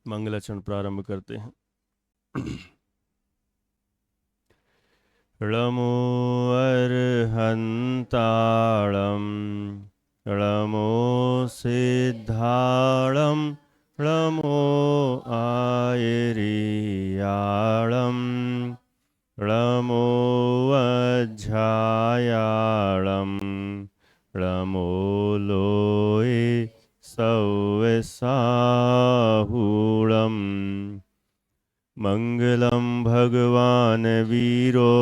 मंगलाचरण प्रारंभ करते हैं। ळमो अर्हन्ताळं ळमो सिद्धाळं ळमो आयरियाळं ळमो वज्झायाळं ळमो लोये सौसाहुळम् मंगलम भगवान वीरो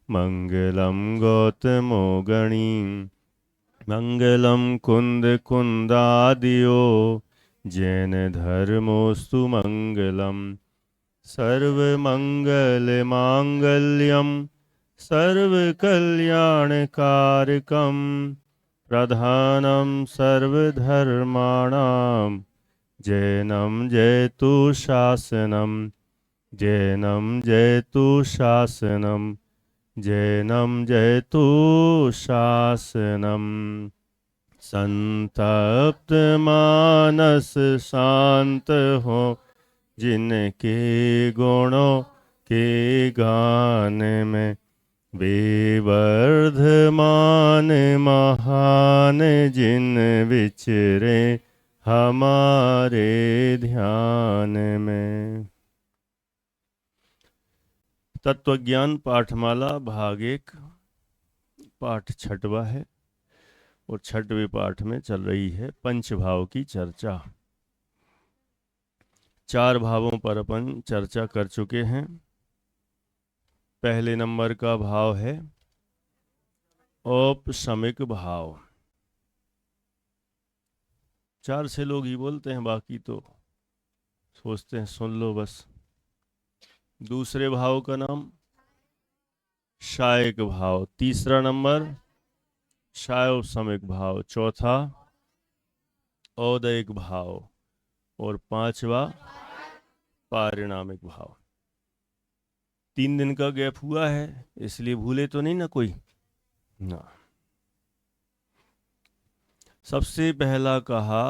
मंगलम गौतमो गणी मंगलम कुंद कुंदादियो जैन धर्मोस्तु मंगलम सर्वमंगल मांगल्यम सर्वकल्याणकारकम प्रधानम सर्वधर्माणां जैनम जयतु शासनम जैनम जयतु शासनम जैनम जयतु शासनम संतप्त मानस शांत हो जिनके गुणों के गान में बेवर्धमान महान जिन विचरे हमारे ध्यान में। तत्वज्ञान पाठमाला भाग 1 पाठ 6वां है और 6वें पाठ में चल रही है पंचभाव की चर्चा। 4 भावों पर अपन चर्चा कर चुके हैं। पहले नंबर का भाव है औपशमिक भाव। 4 लोग ही बोलते हैं, बाकी तो सोचते हैं सुन लो बस। दूसरे भाव का नाम शायक भाव। तीसरा नंबर शायोपशमिक भाव। चौथा औदयिक भाव और 5वां पारिणामिक भाव। 3 दिन का गैप हुआ है, इसलिए भूले तो नहीं ना कोई ना। सबसे पहला कहा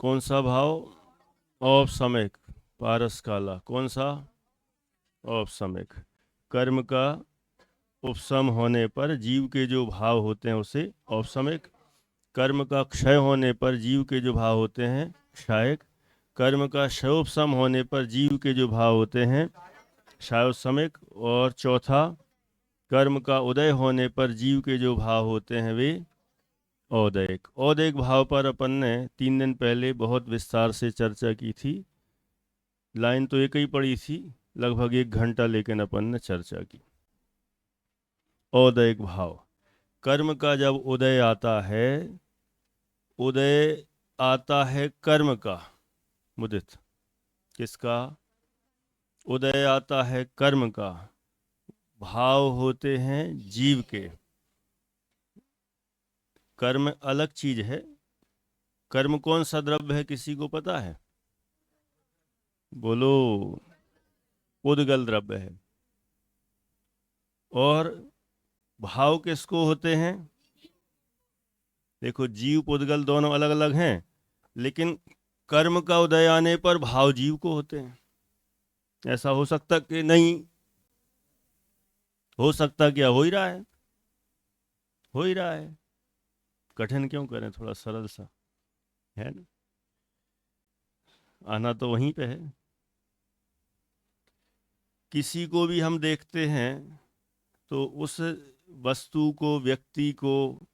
कौन सा भाव? औपशमिक। पारस काला कौन सा? औपशमिक। कर्म का उपशम होने पर जीव के जो भाव होते हैं उसे औपशमिक। कर्म का क्षय होने पर जीव के जो भाव होते हैं क्षयिक। कर्म का क्षयोपशम होने पर जीव के जो भाव होते हैं क्षयोपशमिक। और चौथा कर्म का उदय होने पर जीव के जो भाव होते हैं वे औदयिक। औदयिक भाव पर अपन ने 3 दिन पहले बहुत विस्तार से चर्चा की थी। लाइन तो एक ही पड़ी थी, लगभग 1 घंटा लेकिन अपन ने चर्चा की। औदयिक भाव, कर्म का जब उदय आता है, उदय आता है कर्म का। मुदित किसका? उदय आता है कर्म का। भाव होते हैं जीव के। कर्म अलग चीज है। कर्म कौन सा द्रव्य है, किसी को पता है? बोलो। उद्गल द्रव्य है। और भाव किसको होते हैं? देखो, जीव पुद्गल दोनों अलग अलग हैं, लेकिन कर्म का उदय आने पर भाव जीव को होते हैं। ऐसा हो सकता कि नहीं? हो सकता क्या? हो ही रहा है, हो ही रहा है। कठिन क्यों करें, थोड़ा सरल सा है ना। आना तो वहीं पे है। किसी को भी हम देखते हैं तो उस वस्तु को, व्यक्ति को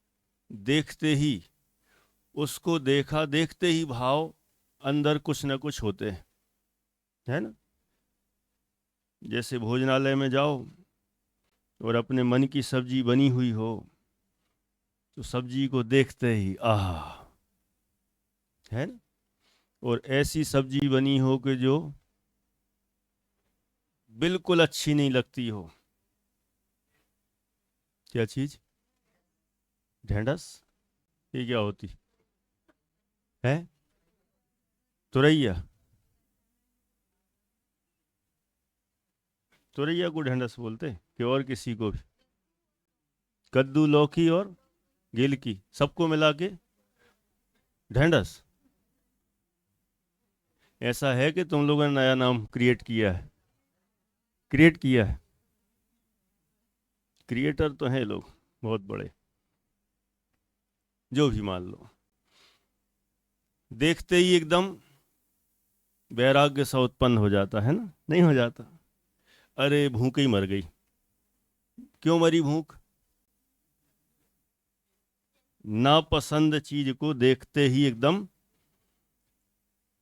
देखते ही, उसको देखा देखते ही भाव अंदर कुछ ना कुछ होते हैं, है ना। जैसे भोजनालय में जाओ और अपने मन की सब्जी बनी हुई हो तो सब्जी को देखते ही आह, है ना। और ऐसी सब्जी बनी हो कि जो बिल्कुल अच्छी नहीं लगती हो। क्या चीज? ढेंढस? ये क्या होती है? तुरैया? तुरैया को ढेंढस बोलते कि और किसी को भी? कद्दू, लौकी और गिलकी सबको मिला के ढेंढस। ऐसा है कि तुम लोगों ने नया नाम क्रिएट किया है? क्रिएट किया है? क्रिएटर तो हैं लोग बहुत बड़े, जो भी मान लो। देखते ही एकदम वैराग्य सा उत्पन्न हो जाता है ना, नहीं हो जाता? अरे भूख ही मर गई। क्यों मरी भूख? नापसंद चीज को देखते ही एकदम।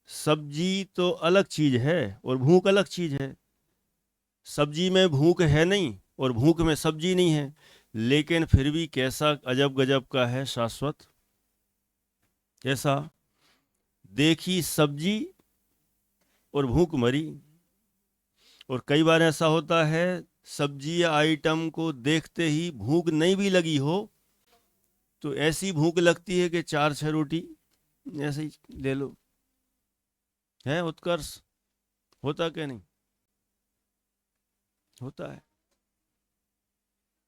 सब्जी तो अलग चीज है और भूख अलग चीज है। सब्जी में भूख है नहीं और भूख में सब्जी नहीं है, लेकिन फिर भी कैसा अजब गजब का है शाश्वत। कैसा? देखी सब्जी और भूख मरी। और कई बार ऐसा होता है, सब्जी या आइटम को देखते ही भूख नहीं भी लगी हो तो ऐसी भूख लगती है कि 4-6 रोटी ऐसे ही ले लो। है उत्कर्ष? होता क्या नहीं होता है?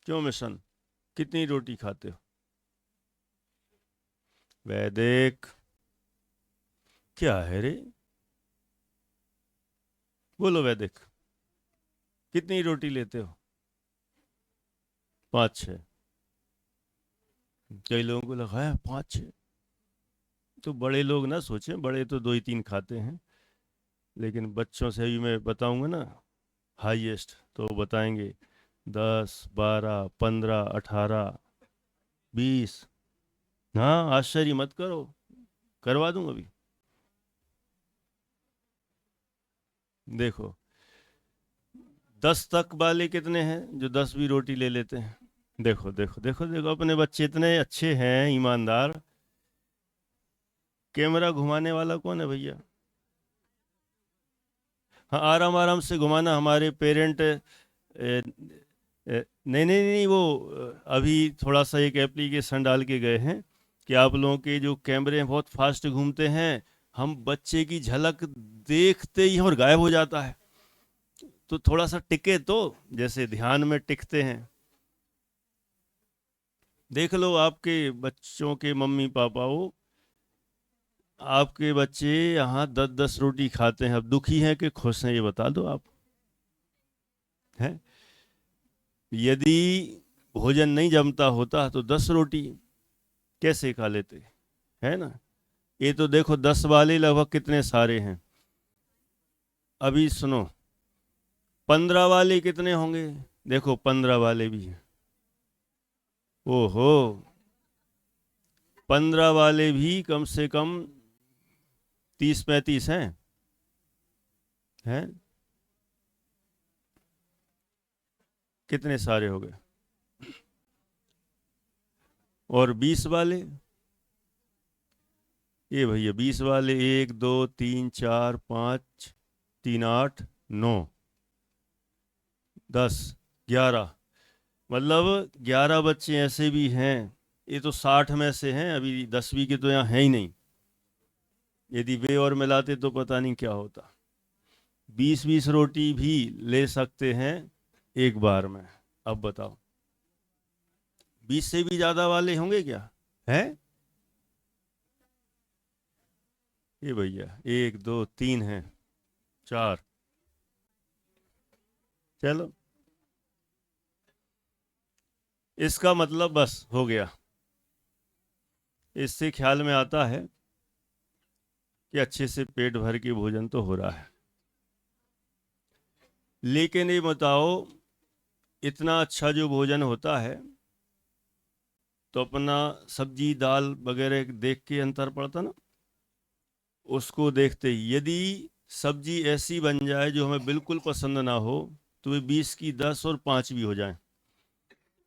क्यों मिशन? कितनी रोटी खाते हो? वैदिक क्या है रे? बोलो वैदिक, कितनी रोटी लेते हो? 5-6? कई लोगों को लगा है 5-6। तो बड़े लोग ना सोचें, बड़े तो 2 ही 3 खाते हैं, लेकिन बच्चों से भी मैं बताऊंगा ना हाईएस्ट, तो वो बताएंगे 10, 12, 15, 18, 20। हाँ, आश्चर्य मत करो, करवा दूंगा अभी। देखो, 10 तक वाले कितने हैं जो 10 भी रोटी ले लेते हैं? देखो देखो देखो देखो, अपने बच्चे इतने अच्छे हैं, ईमानदार। कैमरा घुमाने वाला कौन है भैया? हाँ, आराम आराम से घुमाना। हमारे पेरेंट नहीं नहीं नहीं, वो अभी थोड़ा सा एक एप्लीकेशन डाल के गए हैं कि आप लोगों के जो कैमरे बहुत फास्ट घूमते हैं, हम बच्चे की झलक देखते ही और गायब हो जाता है। तो थोड़ा सा टिके तो, जैसे ध्यान में टिकते हैं। देख लो आपके बच्चों के मम्मी पापा हो, आपके बच्चे यहाँ 10-10 रोटी खाते हैं, अब दुखी हैं कि खुश हैं, ये बता दो आप। हैं? यदि भोजन नहीं जमता होता तो 10 रोटी कैसे खा लेते? है ना? ये तो देखो 10 वाले लगभग कितने सारे हैं। अभी सुनो, 15 वाले कितने होंगे? देखो 15 वाले भी हैं। ओहो, 15 वाले भी कम से कम 30-35 हैं। हैं? कितने सारे हो गए? और 20 वाले? ये भैया 20 वाले, 1 2 3 4 5, 3 8 9 10 11, मतलब 11 बच्चे ऐसे भी हैं। ये तो 60 में से हैं, अभी 10वीं के तो यहाँ है ही नहीं। यदि वे और मिलाते तो पता नहीं क्या होता। 20-20 रोटी भी ले सकते हैं एक बार में। अब बताओ, 20 से भी ज्यादा वाले होंगे क्या? है? ये भैया 1 2 3 हैं, 4। चलो, इसका मतलब बस हो गया। इससे ख्याल में आता है कि अच्छे से पेट भर के भोजन तो हो रहा है। लेकिन ये बताओ, इतना अच्छा जो भोजन होता है, तो अपना सब्जी दाल वगैरह देख के अंतर पड़ता ना। उसको देखते ही यदि सब्जी ऐसी बन जाए जो हमें बिल्कुल पसंद ना हो, तो वे 20 की 10 और 5 भी हो जाएं।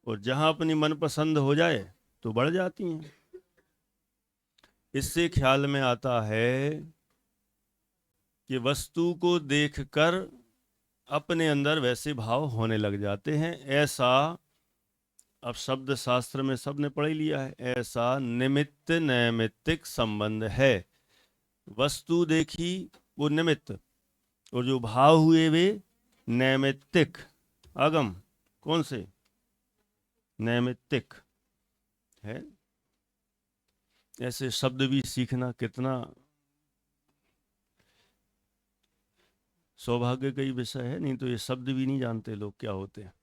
और जहां अपनी मनपसंद हो जाए तो बढ़ जाती हैं। इससे ख्याल में आता है कि वस्तु को देखकर अपने अंदर वैसे भाव होने लग जाते हैं। ऐसा, अब शब्द शास्त्र में सबने पढ़ ही लिया है, ऐसा निमित्त नैमित्तिक संबंध है। वस्तु देखी वो निमित्त, और जो भाव हुए वे नैमित्तिक। आगम कौन से? नैमित्तिक है। ऐसे शब्द भी सीखना कितना सौभाग्य का ही विषय है, नहीं तो ये शब्द भी नहीं जानते लोग क्या होते हैं।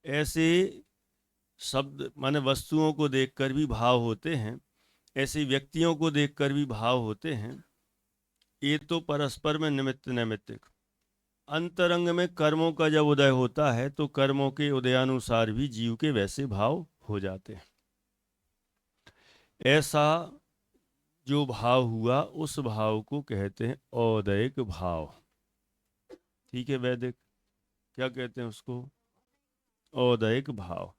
ऐसे शब्द माने वस्तुओं को देखकर भी भाव होते हैं, ऐसे व्यक्तियों को देखकर भी भाव होते हैं। ये तो परस्पर में निमित्त नैमित्तिक। अंतरंग में कर्मों का जब उदय होता है तो कर्मों के उदयानुसार भी जीव के वैसे भाव हो जाते हैं। ऐसा जो भाव हुआ उस भाव को कहते हैं औदैक भाव। ठीक है, वैदिक क्या कहते हैं उसको? औदैक भाव।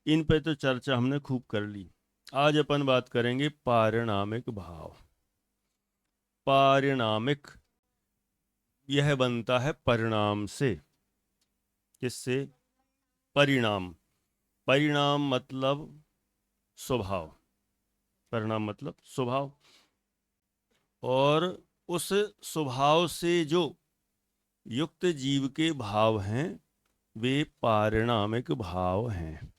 इन पे तो चर्चा हमने खूब कर ली। आज अपन बात करेंगे पारिणामिक भाव। पारिणामिक यह बनता है परिणाम से। किससे? परिणाम। परिणाम मतलब स्वभाव। परिणाम मतलब स्वभाव। और उस स्वभाव से जो युक्त जीव के भाव हैं वे पारिणामिक भाव हैं।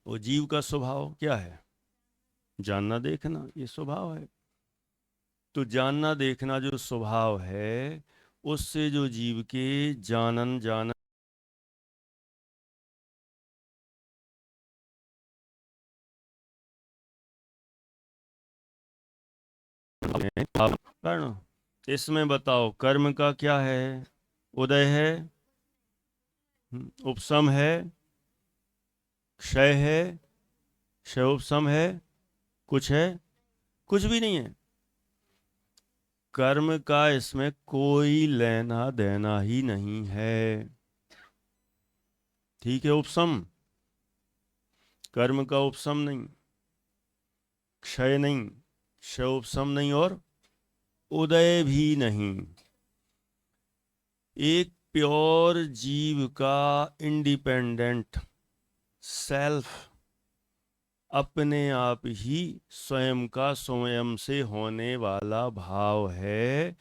वो जीव का स्वभाव क्या है? जानना देखना, ये स्वभाव है। तो जानना देखना जो स्वभाव है उससे जो जीव के जानन जानन कारण। इसमें बताओ कर्म का क्या है? उदय है, उपशम है, क्षय है। क्षय उपशम है, कुछ है? कुछ भी नहीं है। कर्म का इसमें कोई लेना देना ही नहीं है। ठीक है, उपशम। कर्म का उपशम नहीं, क्षय नहीं, क्षय उपशम नहीं, और उदय भी नहीं। एक प्योर जीव का इंडिपेंडेंट सेल्फ अपने आप ही स्वयं का स्वयं से होने वाला भाव है,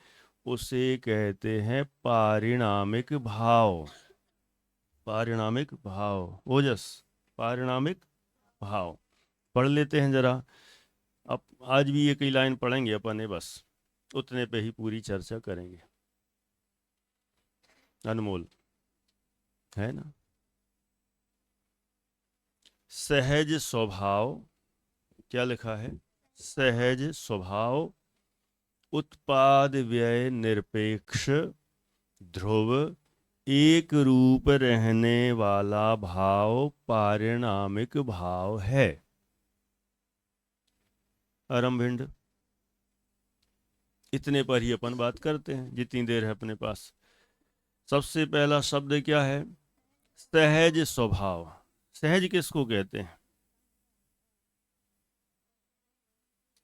उसे कहते हैं पारिणामिक भाव। पारिणामिक भाव, ओजस। पारिणामिक भाव पढ़ लेते हैं जरा। अब आज भी ये कई लाइन पढ़ेंगे अपन ने, बस उतने पे ही पूरी चर्चा करेंगे। अनमोल है ना। सहज स्वभाव, क्या लिखा है? सहज स्वभाव उत्पाद व्यय निरपेक्ष ध्रुव एक रूप रहने वाला भाव पारिणामिक भाव है। आरंभिंड। इतने पर ही अपन बात करते हैं जितनी देर है अपने पास। सबसे पहला शब्द क्या है? सहज स्वभाव। सहज किसको कहते हैं?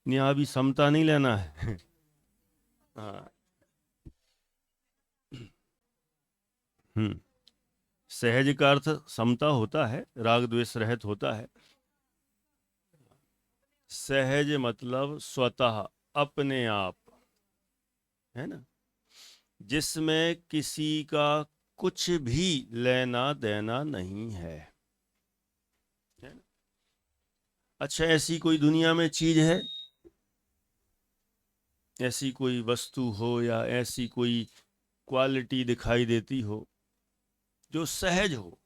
यहाँ भी समता नहीं लेना है। हाँ। सहज का अर्थ समता होता है, राग द्वेष रहित होता है। सहज मतलब स्वतः, अपने आप, है ना, जिसमें किसी का कुछ भी लेना देना नहीं है। है ना? अच्छा, ऐसी कोई दुनिया में चीज है, ऐसी कोई वस्तु हो या ऐसी कोई क्वालिटी दिखाई देती हो जो सहज हो,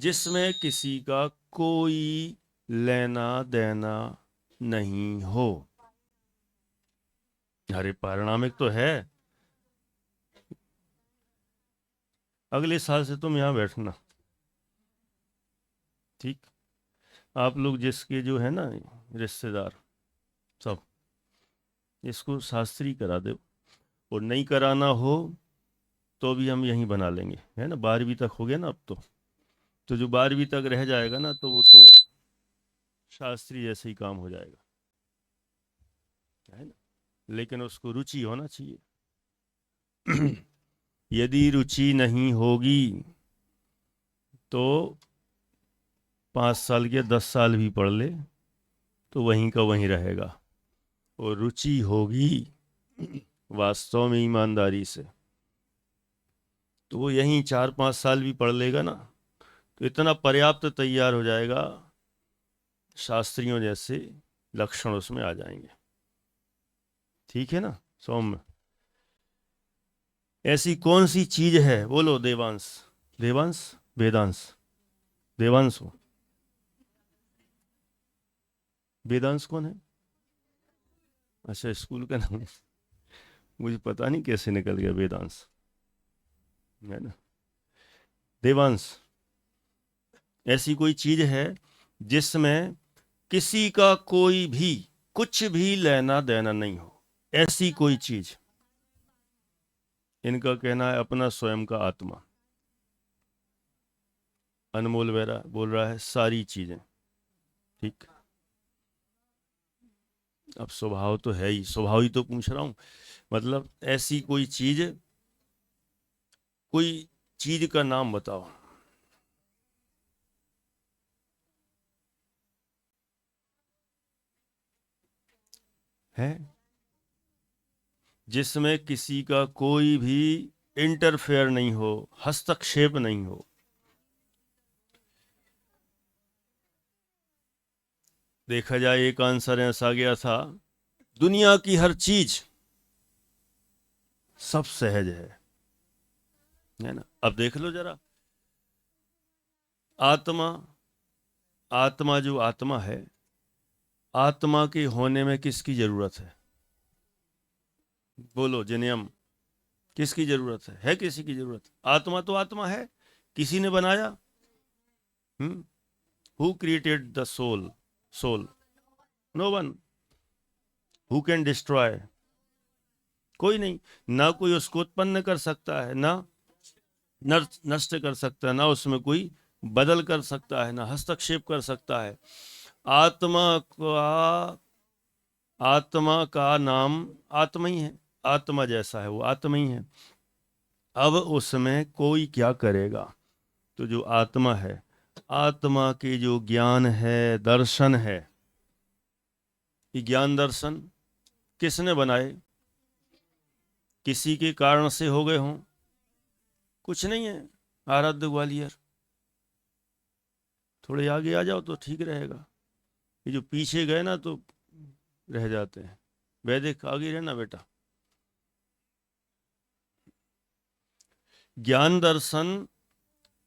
जिसमें किसी का कोई लेना देना नहीं हो? अरे पारिणामिक तो है। अगले साल से तुम यहाँ बैठना, ठीक? आप लोग जिसके जो है ना रिश्तेदार सब, इसको शास्त्री करा दो। और नहीं कराना हो तो भी हम यहीं बना लेंगे, है ना। 12वीं तक हो गया ना अब तो जो 12वीं तक रह जाएगा ना तो वो तो शास्त्री जैसे ही काम हो जाएगा, है ना। लेकिन उसको रुचि होना चाहिए। यदि रुचि नहीं होगी तो 5 साल के 10 साल भी पढ़ ले तो वहीं का वहीं रहेगा। और रुचि होगी वास्तव में ईमानदारी से तो वो यहीं 4-5 साल भी पढ़ लेगा ना तो इतना पर्याप्त तैयार हो जाएगा, शास्त्रियों जैसे लक्षण उसमें आ जाएंगे। ठीक है ना सौम्य? ऐसी कौन सी चीज है, बोलो देवांश, देवांश, वेदांश, देवांश हो, वेदांश कौन है? अच्छा, स्कूल का नाम। मुझे पता नहीं कैसे निकल गया वेदांश, है ना। देवांश, ऐसी कोई चीज है जिसमें किसी का कोई भी कुछ भी लेना देना नहीं हो, ऐसी कोई चीज। इनका कहना है अपना स्वयं का आत्मा। अनमोल वेरा बोल रहा है सारी चीजें। ठीक, अब स्वभाव तो है ही, स्वभाव ही तो पूछ रहा हूं। मतलब ऐसी कोई चीज का नाम बताओ। है जिसमें किसी का कोई भी इंटरफेयर नहीं हो, हस्तक्षेप नहीं हो। देखा जाए एक आंसर ऐसा गया था, दुनिया की हर चीज सब सहज है ना। अब देख लो जरा, आत्मा, आत्मा जो आत्मा है, आत्मा के होने में किसकी जरूरत है? बोलो जिनियम, किसकी जरूरत है किसी की जरूरत? आत्मा तो आत्मा है, किसी ने बनाया? Hmm, who created the soul? Soul, no one. Who can destroy? कोई नहीं। ना कोई उसको उत्पन्न कर सकता है, ना नष्ट कर सकता है, ना उसमें कोई बदल कर सकता है, ना हस्तक्षेप कर सकता है। आत्मा का, आत्मा का नाम आत्मा ही है, आत्मा जैसा है वो आत्मा ही है। अब उसमें कोई क्या करेगा? तो जो आत्मा है, आत्मा के जो ज्ञान है, दर्शन है, ये ज्ञान दर्शन किसने बनाए? किसी के कारण से हो गए हों? कुछ नहीं है। आराध्य ग्वालियर, थोड़े आगे आ जाओ तो ठीक रहेगा। ये जो पीछे गए ना तो रह जाते हैं। वैदिक आगे रहना बेटा। ज्ञान दर्शन,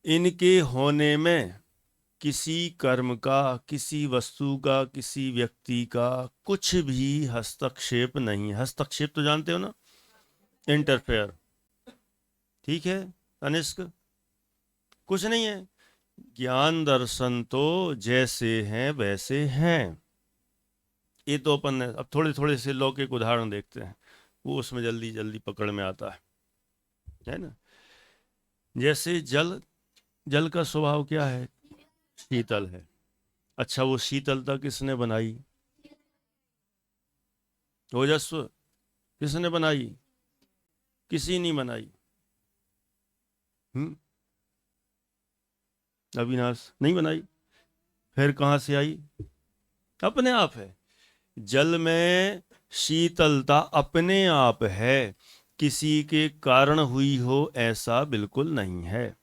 इनके होने में किसी कर्म का, किसी वस्तु का, किसी व्यक्ति का कुछ भी हस्तक्षेप नहीं। हस्तक्षेप तो जानते हो ना, इंटरफेयर। ठीक है तनिष्क, कुछ नहीं है। ज्ञान दर्शन तो जैसे हैं वैसे हैं। ये तो अपन ने अब थोड़े थोड़े से लौकिक उदाहरण देखते हैं, वो उसमें जल्दी जल्दी पकड़ में आता है ना। जैसे जल, जल का स्वभाव क्या है? शीतल है। अच्छा, वो शीतलता किसने बनाई? ओजस्व किसने बनाई? किसी नहीं बनाई। हम्म, अविनाश नहीं बनाई। फिर कहाँ से आई? अपने आप है। जल में शीतलता अपने आप है, किसी के कारण हुई हो ऐसा बिल्कुल नहीं है,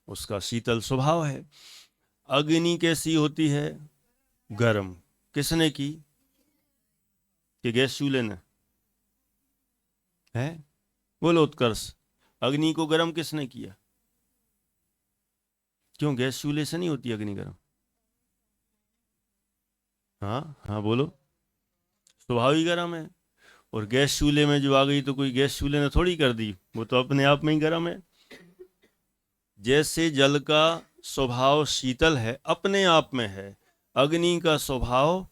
उसका शीतल स्वभाव है। अग्नि कैसी होती है? गर्म। किसने की? कि गैस चूल्हे ने? है, बोलो उत्कर्ष, अग्नि को गर्म किसने किया? क्यों, गैस चूल्हे से नहीं होती अग्नि गर्म? हाँ हाँ बोलो, स्वभाव ही गर्म है। और गैस चूल्हे में जो आ गई तो कोई गैस चूल्हे ने थोड़ी कर दी, वो तो अपने आप में ही गर्म है। जैसे जल का स्वभाव शीतल है, अपने आप में है, अग्नि का स्वभाव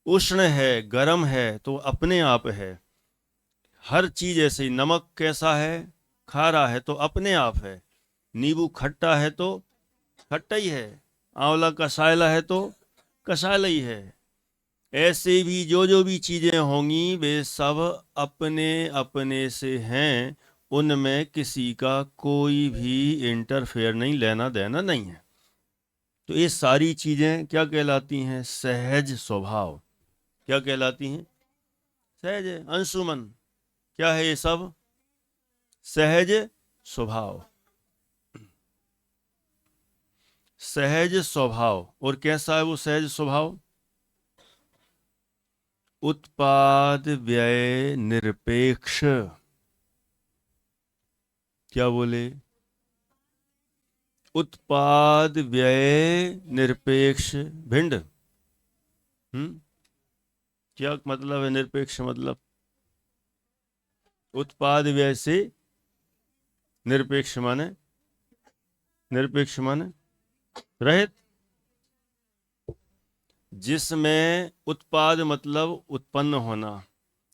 उष्ण है, गर्म है, तो अपने आप है। हर चीज ऐसे ही, नमक कैसा है? खारा है तो अपने आप है। नींबू खट्टा है तो खट्टा ही है। आंवला कसायला है तो कसायला ही है। ऐसे भी जो भी चीजें होंगी वे सब अपने अपने से हैं, उनमें किसी का कोई भी इंटरफेयर नहीं, लेना देना नहीं है। तो ये सारी चीजें क्या कहलाती हैं? सहज स्वभाव। क्या कहलाती हैं? सहज है। अंशुमन, क्या है ये सब? सहज स्वभाव। सहज स्वभाव। और कैसा है वो सहज स्वभाव? उत्पाद व्यय निरपेक्ष। क्या बोले? उत्पाद व्यय निरपेक्ष भिंड। क्या मतलब है निरपेक्ष? मतलब उत्पाद व्यय से निरपेक्ष माने? निरपेक्ष माने रहित। जिसमें उत्पाद मतलब उत्पन्न होना,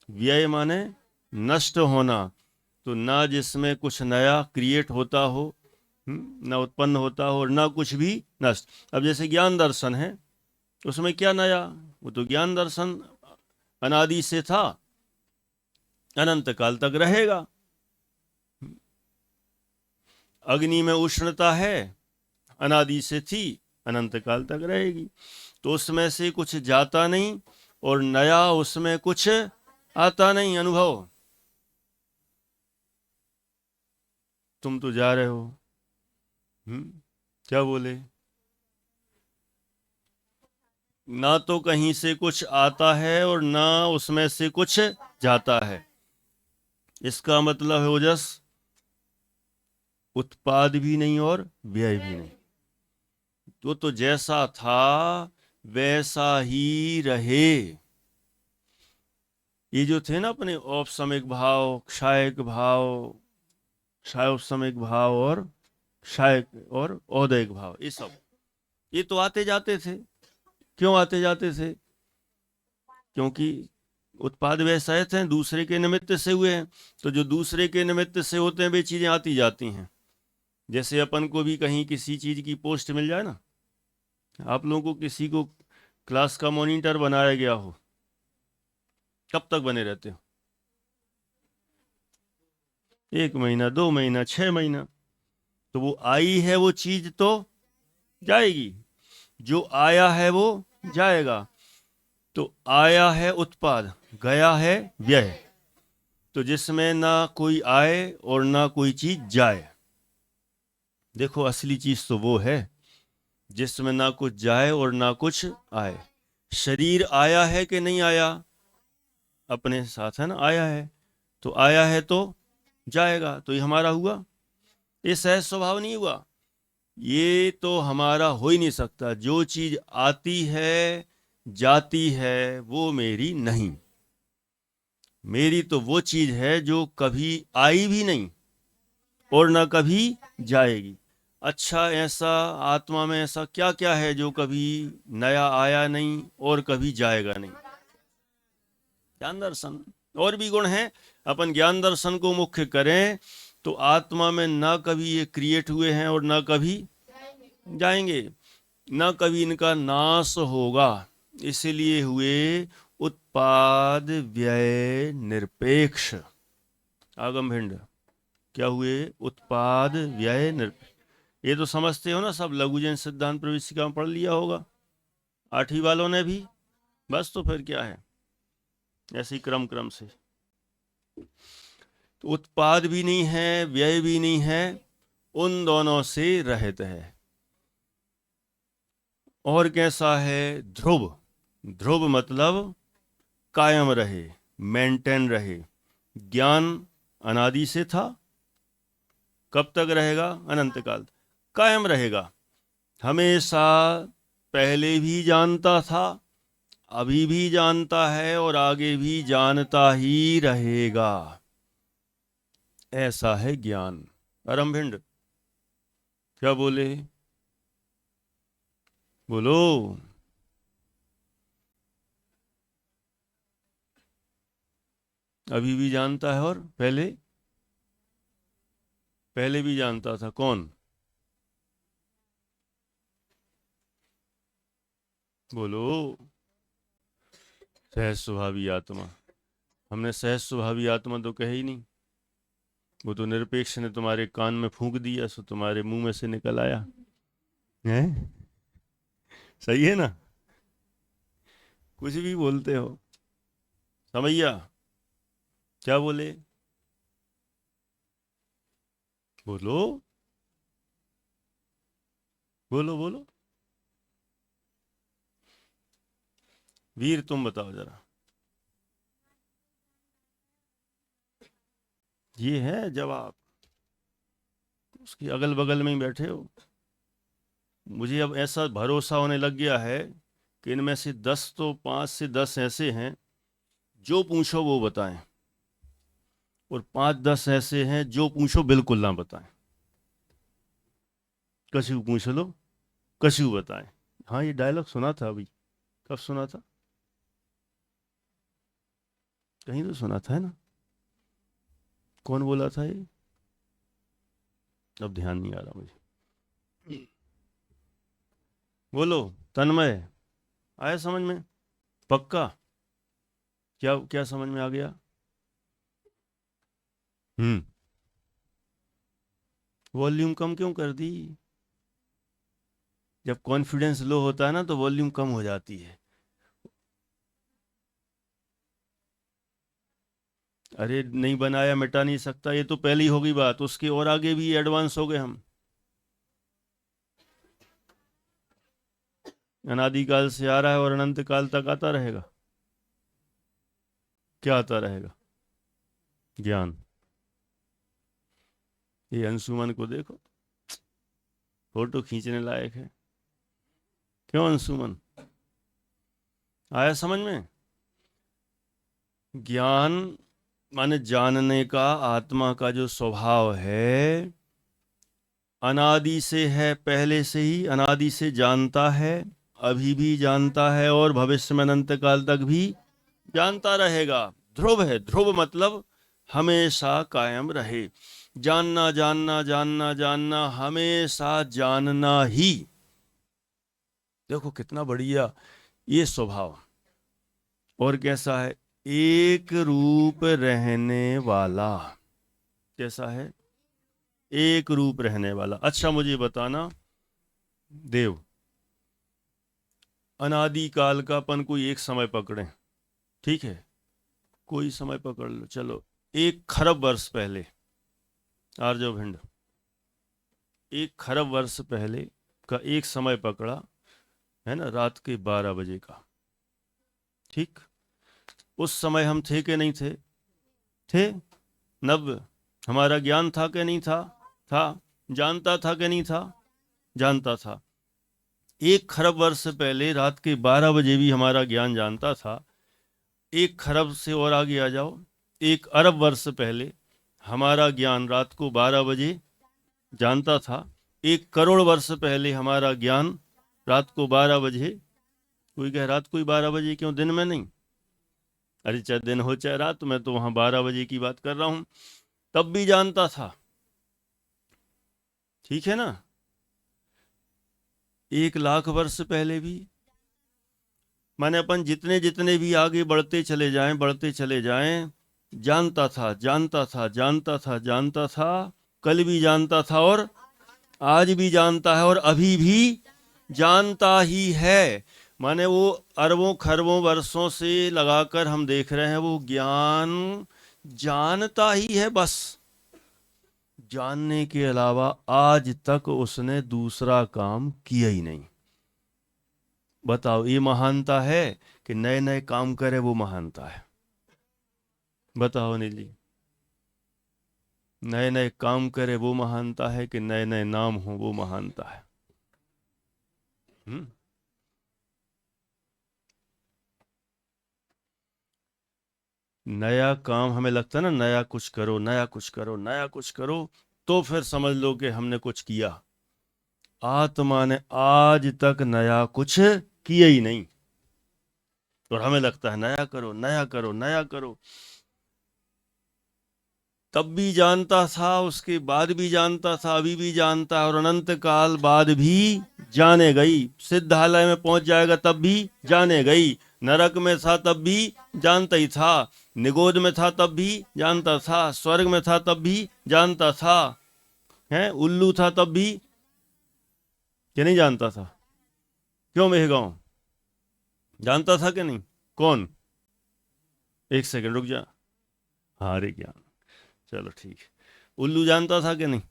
व्यय माने नष्ट होना, तो ना जिसमें कुछ नया क्रिएट होता हो, ना उत्पन्न होता हो, और ना कुछ भी नष्ट। अब जैसे ज्ञान दर्शन है, उसमें क्या नया? वो तो ज्ञान दर्शन अनादि से था, अनंत काल तक रहेगा। अग्नि में उष्णता है, अनादि से थी, अनंत काल तक रहेगी। तो उसमें से कुछ जाता नहीं और नया उसमें कुछ आता नहीं। अनुभव, तुम तो जा रहे हो। क्या बोले? ना तो कहीं से कुछ आता है और ना उसमें से कुछ जाता है। इसका मतलब है ओजस उत्पाद भी नहीं और व्यय भी नहीं। तो जैसा था वैसा ही रहे। ये जो थे ना अपने औपसमिक भाव, क्षायक भाव, क्षायोपसमिक भाव और क्षायक और औदयिक भाव, ये तो आते जाते थे। क्यों आते जाते थे? क्योंकि उत्पाद व्यवसाय थे, दूसरे के निमित्त से हुए हैं। तो जो दूसरे के निमित्त से होते हैं वे चीजें आती जाती हैं। जैसे अपन को भी कहीं किसी चीज की पोस्ट मिल जाए ना, आप लोगों को किसी को क्लास का मॉनिटर बनाया गया हो, कब तक बने रहते हो? 1 महीना, 2 महीना, 6 महीना। तो वो आई है वो चीज तो जाएगी, जो आया है वो जाएगा। तो आया है उत्पाद, गया है व्यय। तो जिसमें ना कोई आए और ना कोई चीज जाए। देखो असली चीज तो वो है जिसमें ना कुछ जाए और ना कुछ आए। शरीर आया है कि नहीं आया? अपने साथ है ना, आया है। तो आया है तो जाएगा, तो ये हमारा हुआ। ये सहज स्वभाव नहीं हुआ। ये तो हमारा हो ही नहीं सकता। जो चीज आती है जाती है वो मेरी नहीं। मेरी तो वो चीज है जो कभी आई भी नहीं और ना कभी जाएगी। अच्छा, ऐसा आत्मा में ऐसा क्या क्या है जो कभी नया आया नहीं और कभी जाएगा नहीं? ज्ञान दर्शन। और भी गुण हैं, अपन ज्ञान दर्शन को मुख्य करें तो आत्मा में ना कभी ये क्रिएट हुए हैं और ना कभी जाएंगे, ना कभी इनका नाश होगा। इसलिए हुए उत्पाद व्यय निरपेक्ष। आगम भिंड, क्या हुए? उत्पाद व्यय निरपेक्ष। ये तो समझते हो ना सब, लघुजन सिद्धांत प्रवेशिका में पढ़ लिया होगा 8वीं वालों ने भी। बस तो फिर क्या है, ऐसे ही क्रम क्रम से। तो उत्पाद भी नहीं है, व्यय भी नहीं है, उन दोनों से रहित है। और कैसा है? ध्रुव। ध्रुव मतलब कायम रहे, मेंटेन रहे। ज्ञान अनादि से था, कब तक रहेगा? अनंत काल कायम रहेगा। हमेशा पहले भी जानता था, अभी भी जानता है और आगे भी जानता ही रहेगा। ऐसा है ज्ञान। अरमभिंड, क्या बोले? बोलो। अभी भी जानता है और पहले पहले भी जानता था। कौन? बोलो। सहज स्वभावी आत्मा। हमने सहज स्वभावी आत्मा तो कहे ही नहीं। वो तो निरपेक्ष ने तुम्हारे कान में फूंक दिया, सो तुम्हारे मुंह में से निकल आया है। सही है ना? कुछ भी बोलते हो। समैया, क्या बोले? बोलो, बोलो, बोलो। वीर, तुम बताओ जरा। ये है जवाब। उसके अगल बगल में ही बैठे हो। मुझे अब ऐसा भरोसा होने लग गया है कि इनमें से 10 तो 5 से 10 ऐसे हैं जो पूछो वो बताएं, और 5-10 ऐसे हैं जो पूछो बिल्कुल ना बताएं। कछु पूछ लो, कछु बताएं। हाँ, ये डायलॉग सुना था अभी। कब सुना था? कहीं तो सुना था, है ना? कौन बोला था ये? अब ध्यान नहीं आ रहा मुझे। बोलो। तन्मय, आया समझ में? पक्का? क्या क्या समझ में आ गया? हम्म। वॉल्यूम कम क्यों कर दी? जब कॉन्फिडेंस लो होता है ना तो वॉल्यूम कम हो जाती है। अरे नहीं बनाया मिटा नहीं सकता, ये तो पहली होगी बात। उसके और आगे भी एडवांस हो गए हम। अनादिकाल से आ रहा है और अनंत काल तक आता रहेगा। क्या आता रहेगा? ज्ञान। ये अंशुमन को देखो, फोटो खींचने लायक है। क्यों अंशुमन? आया समझ में? ज्ञान माने जानने का, आत्मा का जो स्वभाव है अनादि से है, पहले से ही अनादि से जानता है, अभी भी जानता है और भविष्य में अनंत काल तक भी जानता रहेगा। ध्रुव है। ध्रुव मतलब हमेशा कायम रहे। जानना जानना जानना जानना, हमेशा जानना ही। देखो कितना बढ़िया ये स्वभाव। और कैसा है? एक रूप रहने वाला। कैसा है? एक रूप रहने वाला। अच्छा मुझे बताना देव, अनादि काल का अपन कोई एक समय पकड़े, ठीक है? कोई समय पकड़ लो, चलो 1 खरब वर्ष पहले, आर्यभट्ट 1 खरब वर्ष पहले का एक समय पकड़ा, है ना? रात के 12 बजे का, ठीक? उस समय हम थे कि नहीं थे? थे। नव हमारा ज्ञान था कि नहीं था? था। जानता था कि नहीं था? जानता था। 1 खरब वर्ष पहले रात के 12 बजे भी हमारा ज्ञान जानता था। 1 खरब से और आगे आ जाओ, 1 अरब वर्ष पहले हमारा ज्ञान रात को 12 बजे जानता था। 1 करोड़ वर्ष पहले हमारा ज्ञान रात को 12 बजे। कोई कह रात को ही 12 बजे, क्यों दिन में नहीं? अरे चाहे दिन हो चाहे रात, मैं तो वहां 12 बजे की बात कर रहा हूं। तब भी जानता था, ठीक है ना? 1 लाख वर्ष पहले भी। माने अपन जितने जितने भी आगे बढ़ते चले जाएं, बढ़ते चले जाएं, जानता था जानता था जानता था जानता था, कल भी जानता था और आज भी जानता है और अभी भी जानता ही है। माने वो अरबों खरबों वर्षों से लगाकर हम देख रहे हैं, वो ज्ञान जानता ही है बस। जानने के अलावा आज तक उसने दूसरा काम किया ही नहीं। बताओ, ये महानता है कि नए नए काम करे वो महानता है? बताओ अनिल जी, नए नए काम करे वो महानता है कि नए नए नाम हो वो महानता है? हम्म। नया काम हमें लगता है ना, नया कुछ करो नया कुछ करो नया कुछ करो, तो फिर समझ लो कि हमने कुछ किया। आत्मा ने आज तक नया कुछ किया ही नहीं, और हमें लगता है नया करो नया करो नया करो। तब भी जानता था, उसके बाद भी जानता था, अभी भी जानता है और अनंत काल बाद भी जाने गई। सिद्धालय में पहुंच जाएगा तब भी जाने गई। नरक में था तब भी जानता ही था। निगोद में था तब भी जानता था। स्वर्ग में था तब भी जानता था। है उल्लू था तब भी, कि नहीं जानता था? क्यों मेहगांव? जानता था कि नहीं? कौन? एक सेकंड रुक जा। हाँ रे ज्ञान, चलो ठीक है। उल्लू जानता था कि नहीं?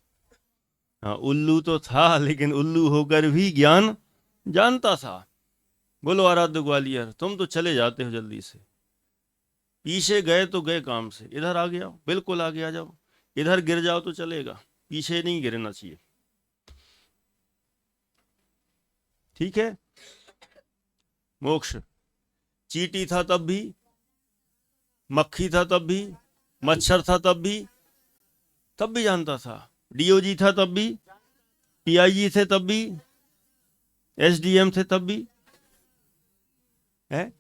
हाँ उल्लू तो था, लेकिन उल्लू होकर भी ज्ञान जानता था। बोलो आराध्य ग्वालियर, तुम तो चले जाते हो जल्दी से। पीछे गए तो गए काम से, इधर आ गया, बिल्कुल आगे आ जाओ। इधर गिर जाओ तो चलेगा। पीछे नहीं गिरना चाहिए। ठीक है। मोक्ष, चींटी था तब भी, मक्खी था तब भी, मच्छर था तब भी जानता था। डीओजी था तब भी, पीआईजी थे तब भी, एसडीएम थे तब भी। है?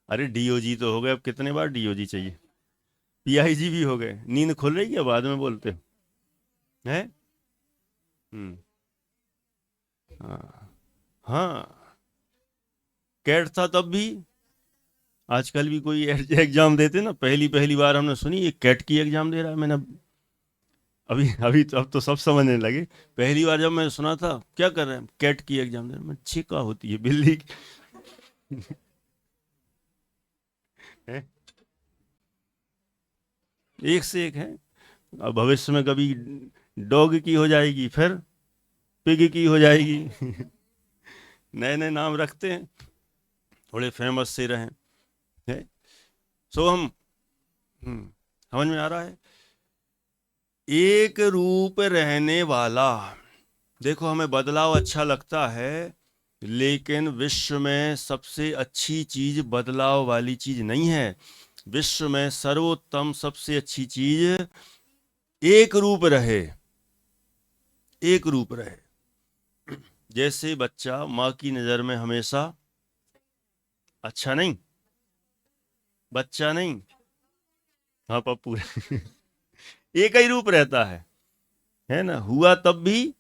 अरे डीओजी तो हो गए, अब कितने बार डीओजी चाहिए? पीआईजी भी हो गए। नींद खुल रही है, बाद में बोलते हो। है? हम्म। हाँ। हाँ। कैट था तब भी। आजकल भी कोई एग्जाम देते ना, पहली पहली बार हमने सुनी ये कैट की एग्जाम दे रहा है। मैंने अभी अभी तो अब तो सब समझने लगे। पहली बार जब मैं सुना था क्या कर रहे हैं, कैट की एग्जाम दे रहे हैं। मैं, छिका होती है बिल्ली की। है? एक से एक है। अब भविष्य में कभी डॉग की हो जाएगी, फिर पिग की हो जाएगी। नए नए नाम रखते हैं, थोड़े फेमस से रहें। है? सो हम समझ में आ रहा है। एक रूप रहने वाला। देखो, हमें बदलाव अच्छा लगता है, लेकिन विश्व में सबसे अच्छी चीज बदलाव वाली चीज नहीं है। विश्व में सर्वोत्तम सबसे अच्छी चीज एक रूप रहे। एक रूप रहे। जैसे बच्चा माँ की नजर में हमेशा अच्छा नहीं, बच्चा नहीं, हाँ पप्पू। एक ही रूप रहता है ना? हुआ तब भी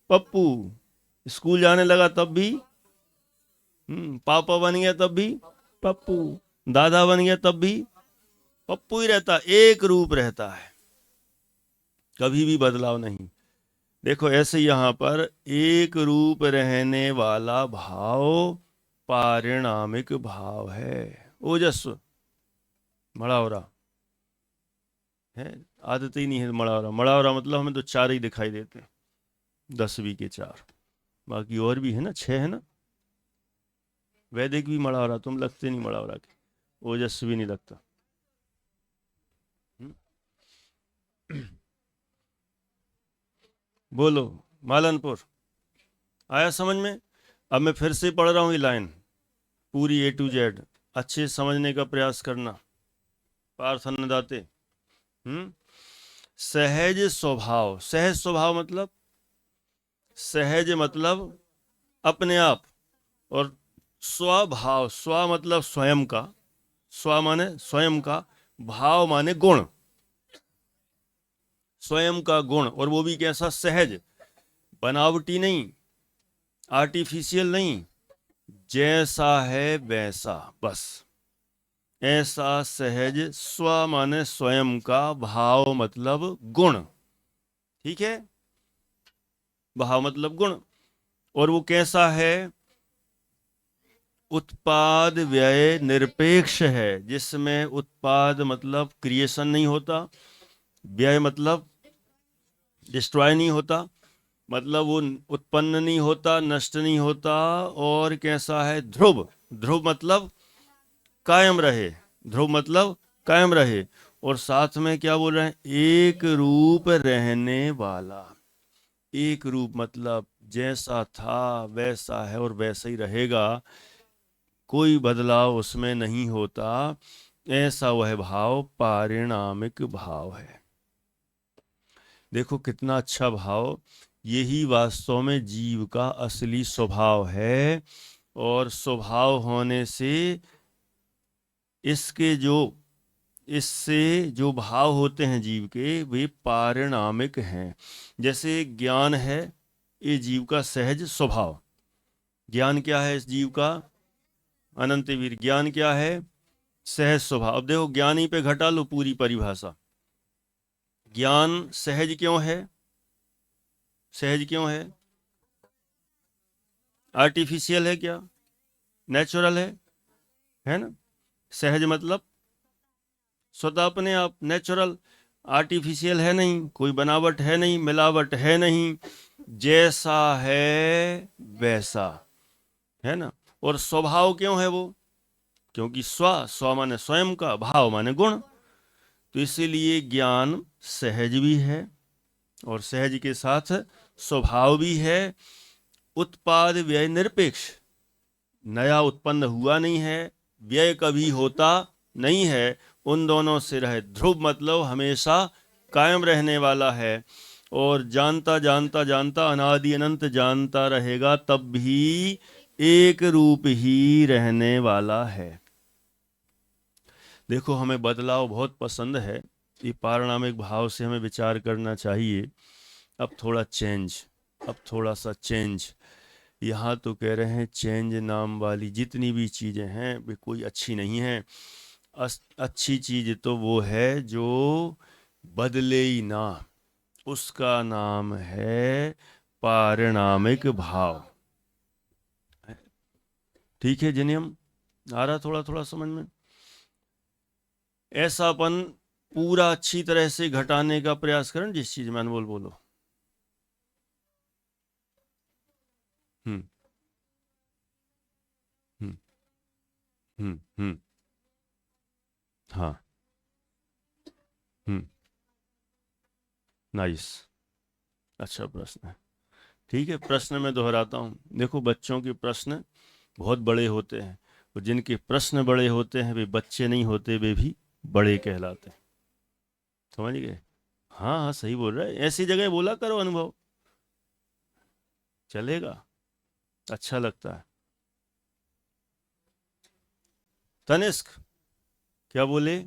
पप्पू, स्कूल जाने लगा तब भी, पापा बन गया तब भी पप्पू, दादा बन गया तब भी पप्पू ही रहता, एक रूप रहता है, कभी भी बदलाव नहीं। देखो ऐसे यहां पर एक रूप रहने वाला भाव पारिणामिक भाव है। ओजस्व, मड़ावरा है। आदत ही नहीं है मड़ावरा। मड़ावरा मतलब हमें तो चार ही दिखाई देते हैं, 10वीं के चार। बाकी और भी है ना, 6 है ना। वैदिक भी मड़ावरा, तुम लगते नहीं मड़ावरा के। ओजस्वी भी नहीं लगता। हम्म? बोलो। मालनपुर आया समझ में? अब मैं फिर से पढ़ रहा हूँ ये लाइन पूरी A to Z, अच्छे से समझने का प्रयास करना। पार्थ अन्नदाते। सहज स्वभाव। सहज स्वभाव मतलब, सहज मतलब अपने आप, और स्वभाव, स्व मतलब स्वयं का, स्व माने स्वयं का, भाव माने गुण, स्वयं का गुण। और वो भी कैसा? सहज, बनावटी नहीं, आर्टिफिशियल नहीं, जैसा है वैसा, बस ऐसा सहज। स्व माने स्वयं का, भाव मतलब गुण। ठीक है? भाव मतलब गुण। और वो कैसा है? उत्पाद व्यय निरपेक्ष है, जिसमें उत्पाद मतलब क्रिएशन नहीं होता, व्यय मतलब डिस्ट्रॉय नहीं होता, मतलब वो उत्पन्न नहीं होता, नष्ट नहीं होता। और कैसा है? ध्रुव। ध्रुव मतलब कायम रहे, ध्रुव मतलब कायम रहे। और साथ में क्या बोल रहे हैं? एक रूप रहने वाला। एक रूप मतलब जैसा था वैसा है और वैसा ही रहेगा, कोई बदलाव उसमें नहीं होता। ऐसा वह भाव पारिणामिक भाव है। देखो कितना अच्छा भाव। यही वास्तव में जीव का असली स्वभाव है। और स्वभाव होने से इसके जो, इससे जो भाव होते हैं जीव के, वे पारिणामिक हैं। जैसे ज्ञान है, ये जीव का सहज स्वभाव। ज्ञान क्या है इस जीव का? अनंत वीर। ज्ञान क्या है? सहज स्वभाव। अब देखो ज्ञानी पे घटा लो पूरी परिभाषा। ज्ञान सहज क्यों है? सहज क्यों है? आर्टिफिशियल है क्या? नेचुरल है ना? सहज मतलब स्वतः अपने आप, नेचुरल। आर्टिफिशियल है नहीं, कोई बनावट है नहीं, मिलावट है नहीं, जैसा है वैसा, है ना? और स्वभाव क्यों है वो? क्योंकि स्व माने स्वयं का, भाव माने गुण। तो इसीलिए ज्ञान सहज भी है और सहज के साथ स्वभाव भी है। उत्पाद व्यय निरपेक्ष, नया उत्पन्न हुआ नहीं है, व्यय कभी होता नहीं है, उन दोनों से रहे। ध्रुव मतलब हमेशा कायम रहने वाला है, और जानता जानता जानता अनादि अनंत जानता रहेगा, तब भी एक रूप ही रहने वाला है। देखो, हमें बदलाव बहुत पसंद है, ये पारिणामिक भाव से हमें विचार करना चाहिए। अब थोड़ा चेंज, अब थोड़ा सा चेंज। यहाँ तो कह रहे हैं चेंज नाम वाली जितनी भी चीज़ें हैं वे कोई अच्छी नहीं हैं। अच्छी चीज़ तो वो है जो बदले ही ना, उसका नाम है पारिणामिक भाव। ठीक है जिनियम, आ रहा थोड़ा थोड़ा समझ में? ऐसापन पूरा अच्छी तरह से घटाने का प्रयास करें, जिस चीज में अनमोल बोलो। हम्म हम्म हम्म। हाँ। हम्म। नाइस, अच्छा प्रश्न है। ठीक है, प्रश्न में दोहराता हूँ। देखो, बच्चों के प्रश्न बहुत बड़े होते हैं, और जिनके प्रश्न बड़े होते हैं वे बच्चे नहीं होते, वे भी बड़े कहलाते हैं। समझ गए? हाँ हाँ, सही बोल रहे हैं। ऐसी जगह बोला करो अनुभव, चलेगा, अच्छा लगता है। तनिष्क क्या बोले?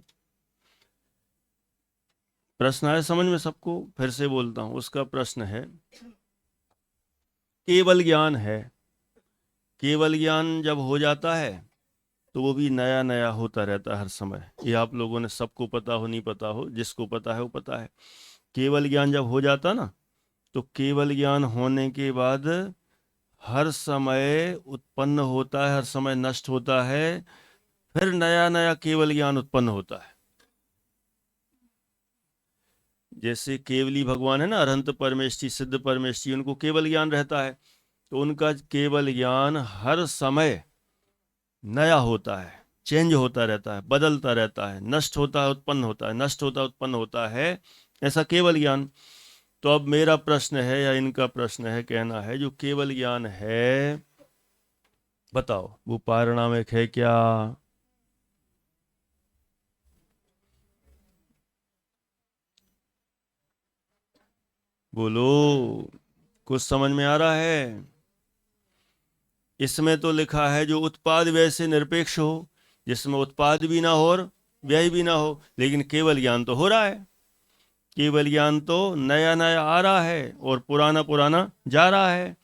प्रश्न आया समझ में सबको? फिर से बोलता हूँ, उसका प्रश्न है, केवल ज्ञान है, केवल ज्ञान जब हो जाता है तो वो भी नया नया होता रहता है हर समय। ये आप लोगों ने, सबको पता हो नहीं पता हो, जिसको पता है वो पता है। केवल ज्ञान जब हो जाता ना, तो केवल ज्ञान होने के बाद हर समय उत्पन्न होता है, हर समय नष्ट होता है, फिर नया नया केवल ज्ञान उत्पन्न होता है। जैसे केवली भगवान है ना, अरहंत परमेष्टि, सिद्ध परमेष्टि, उनको केवल ज्ञान रहता है, तो उनका केवल ज्ञान हर समय नया होता है, चेंज होता रहता है, बदलता रहता है, नष्ट होता है उत्पन्न होता है, नष्ट होता है उत्पन्न होता है, ऐसा केवल ज्ञान। तो अब मेरा प्रश्न है, या इनका प्रश्न है, कहना है, जो केवल ज्ञान है, बताओ वो पारिणामिक है क्या? बोलो, कुछ समझ में आ रहा है? इसमें तो लिखा है जो उत्पाद व्यय से निरपेक्ष हो, जिसमें उत्पाद भी ना हो और व्यय भी ना हो, लेकिन केवल ज्ञान तो हो रहा है। केवल ज्ञान तो नया नया आ रहा है और पुराना पुराना जा रहा है।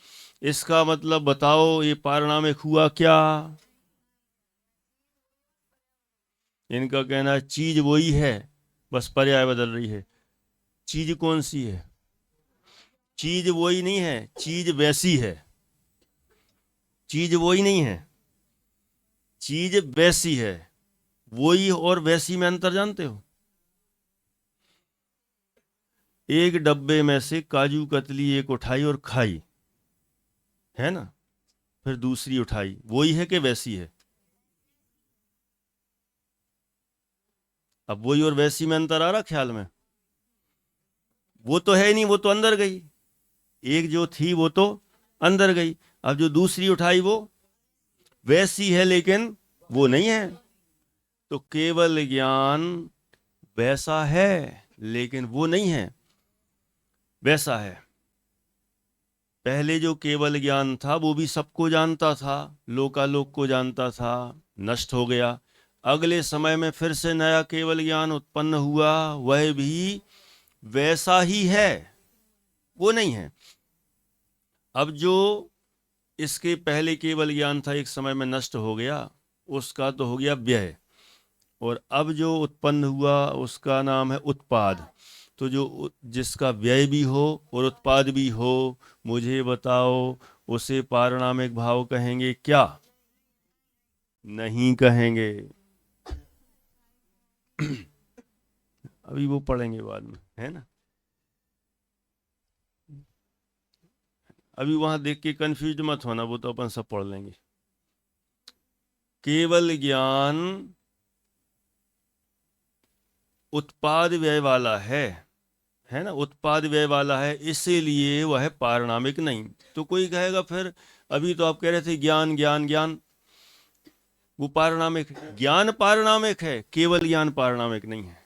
इसका मतलब बताओ ये पारिणामिक हुआ क्या? इनका कहना है चीज वही है, बस पर्याय बदल रही है। चीज कौन सी है? चीज वही नहीं है, चीज वैसी है। चीज वही नहीं है, चीज वैसी है। वही और वैसी में अंतर जानते हो? एक डब्बे में से काजू कतली एक उठाई और खाई, है ना? फिर दूसरी उठाई, वही है कि वैसी है? अब वही और वैसी में अंतर आ रहा ख्याल में? वो तो है ही नहीं, वो तो अंदर गई। एक जो थी वो तो अंदर गई, अब जो दूसरी उठाई वो वैसी है, लेकिन वो नहीं है। तो केवल ज्ञान वैसा है, लेकिन वो नहीं है, वैसा है। पहले जो केवल ज्ञान था वो भी सबको जानता था, लोकालोक को जानता था, नष्ट हो गया। अगले समय में फिर से नया केवल ज्ञान उत्पन्न हुआ, वह भी वैसा ही है, वो नहीं है। अब जो इसके पहले केवल ज्ञान था, एक समय में नष्ट हो गया, उसका तो हो गया व्यय, और अब जो उत्पन्न हुआ उसका नाम है उत्पाद। तो जो जिसका व्यय भी हो और उत्पाद भी हो, मुझे बताओ, उसे पारिणामिक भाव कहेंगे क्या? नहीं कहेंगे। अभी वो पढ़ेंगे बाद में, है ना? अभी वहां देख के कंफ्यूज मत होना, वो तो अपन सब पढ़ लेंगे। केवल ज्ञान उत्पाद व्यय वाला है है ना, उत्पाद व्यय वाला है, इसीलिए वह है पारिणामिक नहीं। तो कोई कहेगा फिर अभी तो आप कह रहे थे ज्ञान ज्ञान ज्ञान, वो पारिणामिक है। ज्ञान पारिणामिक है, केवल ज्ञान पारिणामिक नहीं है।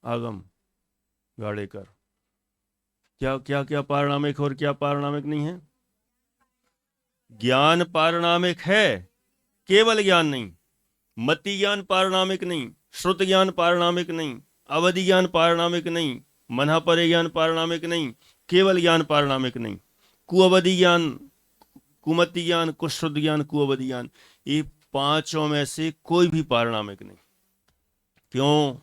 आगम गाड़ेकर, क्या क्या क्या पारिणामिक और क्या पारिणामिक नहीं है? ज्ञान पारिणामिक है, केवल ज्ञान नहीं। मति ज्ञान पारिणामिक नहीं, श्रुत ज्ञान पारिणामिक नहीं, अवधि ज्ञान पारिणामिक नहीं, मनापरे ज्ञान पारिणामिक नहीं, केवल ज्ञान पारिणामिक नहीं। कुअवधि ज्ञान, कुमति ज्ञान, कुश्रुत ज्ञान, कुअवधि ज्ञान, ये पांचों में से कोई भी पारिणामिक नहीं। क्यों?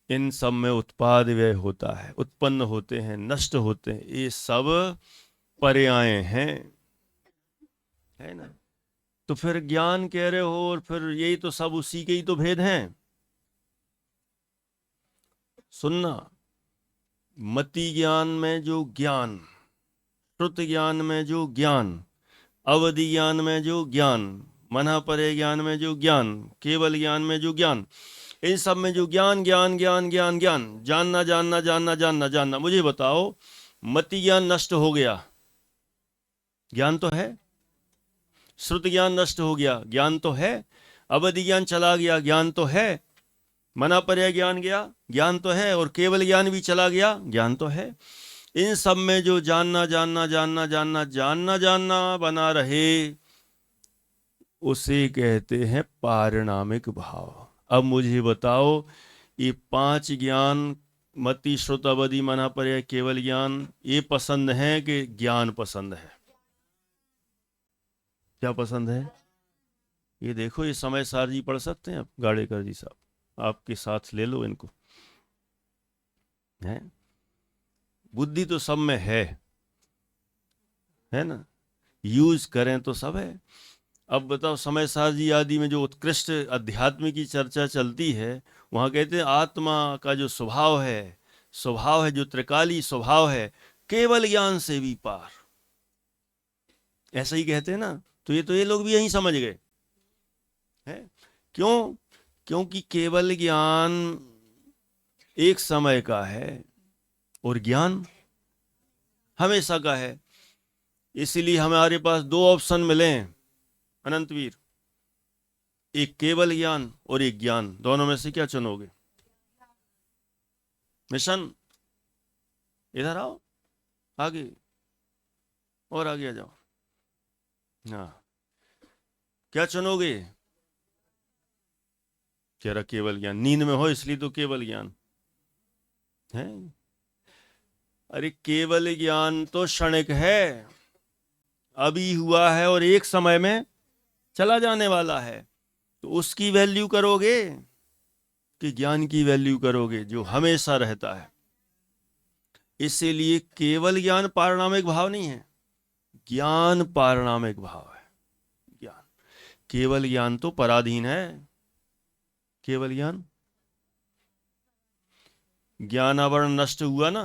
इन सब में उत्पाद व्यय होता है, उत्पन्न होते हैं, नष्ट होते हैं, ये सब पर्याय हैं, है ना। तो फिर ज्ञान कह रहे हो, और फिर यही तो सब उसी के ही तो भेद हैं। सुनना, मति ज्ञान में जो ज्ञान, श्रुत ज्ञान में जो ज्ञान, अवधि ज्ञान में जो ज्ञान, मनापरे ज्ञान में जो ज्ञान, केवल ज्ञान में जो ज्ञान, इन सब में जो ज्ञान ज्ञान ज्ञान ज्ञान ज्ञान, जानना जानना जानना जानना जानना, मुझे बताओ, मति ज्ञान नष्ट हो गया, ज्ञान तो है। श्रुत ज्ञान नष्ट हो गया, ज्ञान तो है। अवधि ज्ञान चला गया, ज्ञान तो है। मनापर्य ज्ञान गया, ज्ञान तो है। और केवल ज्ञान भी चला गया, ज्ञान तो है। इन सब में जो जानना जानना जानना जानना जानना जानना बना रहे, उसे कहते हैं पारिणामिक भाव। अब मुझे बताओ, ये पांच ज्ञान, मति श्रुत अवधि मनापर्य केवल ज्ञान, ये पसंद है कि ज्ञान पसंद है? क्या पसंद है? ये देखो, ये समय सार जी पढ़ सकते हैं आप, गाड़ेकर जी साहब, आपके साथ ले लो इनको, है बुद्धि तो सब में है ना, यूज करें तो सब है। अब बताओ, समय सार जी आदि में जो उत्कृष्ट अध्यात्म की चर्चा चलती है, वहां कहते हैं आत्मा का जो स्वभाव है जो त्रिकाली स्वभाव है, केवल ज्ञान से भी पार, ऐसा ही कहते हैं ना। तो ये लोग भी यही समझ गए है। क्यों? क्योंकि केवल ज्ञान एक समय का है और ज्ञान हमेशा का है। इसीलिए हमारे पास दो ऑप्शन मिले हैं अनंतवीर, एक केवल ज्ञान और एक ज्ञान, दोनों में से क्या चुनोगे? मिशन, इधर आओ, आगे और आगे आ जाओ। हाँ, क्या चुनोगे? कह रहा केवल ज्ञान, नींद में हो इसलिए तो केवल ज्ञान है। अरे केवल ज्ञान तो क्षणिक है, अभी हुआ है और एक समय में चला जाने वाला है। तो उसकी वैल्यू करोगे कि ज्ञान की वैल्यू करोगे जो हमेशा रहता है? इसीलिए केवल ज्ञान पारिणामिक भाव नहीं है, ज्ञान पारिणामिक भाव है। ज्ञान, केवल ज्ञान तो पराधीन है। केवल ज्ञान, ज्ञानावरण नष्ट हुआ ना,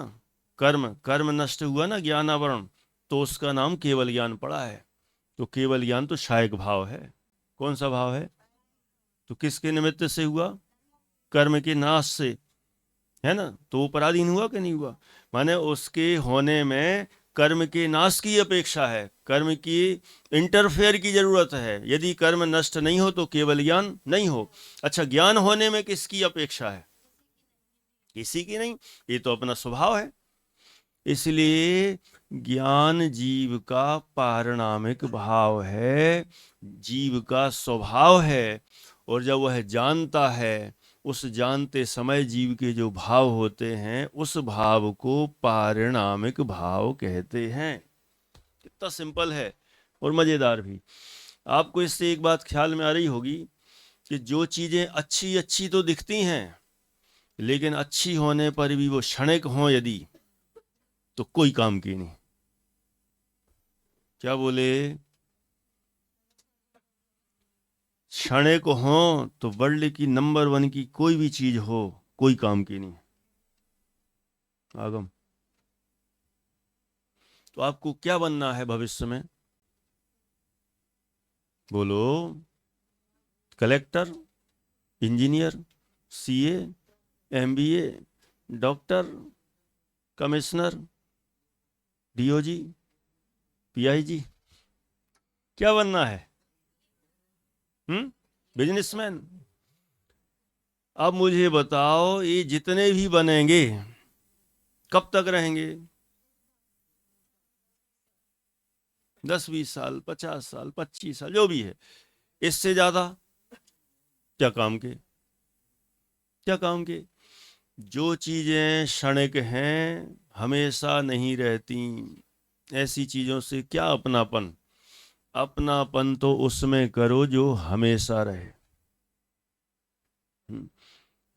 कर्म नष्ट हुआ ना ज्ञानावरण, तो उसका नाम केवल ज्ञान पड़ा है। तो केवल ज्ञान तो क्षयिक भाव है। कौन सा भाव है? तो किसके निमित्त से हुआ? कर्म के नाश से, है ना। तो वो पराधीन हुआ कि नहीं हुआ? माने उसके होने में कर्म के नाश की अपेक्षा है, कर्म की इंटरफेयर की जरूरत है। यदि कर्म नष्ट नहीं हो तो केवल ज्ञान नहीं हो। अच्छा, ज्ञान होने में किसकी अपेक्षा है? किसी की नहीं, ये तो अपना स्वभाव है। इसलिए ज्ञान जीव का पारिणामिक भाव है, जीव का स्वभाव है। और जब वह जानता है, उस जानते समय जीव के जो भाव होते हैं, उस भाव को पारिणामिक भाव कहते हैं। कितना सिंपल है और मजेदार भी। आपको इससे एक बात ख्याल में आ रही होगी कि जो चीजें अच्छी अच्छी तो दिखती हैं, लेकिन अच्छी होने पर भी वो क्षणिक हों यदि, तो कोई काम की नहीं। क्या बोले? क्षणिक हो तो वर्ल्ड की नंबर 1 की कोई भी चीज हो, कोई काम की नहीं। आगम, तो आपको क्या बनना है भविष्य में? बोलो। Collector, engineer, CA, MBA, doctor, commissioner, DOG, PIG, क्या बनना है? बिजनेसमैन। अब मुझे बताओ, ये जितने भी बनेंगे कब तक रहेंगे? 10-20 साल, 50 साल, 25 साल, जो भी है। इससे ज्यादा क्या काम के? क्या काम के? जो चीजें क्षणिक हैं, हमेशा नहीं रहती, ऐसी चीजों से क्या अपनापन? अपनापन तो उसमें करो जो हमेशा रहे।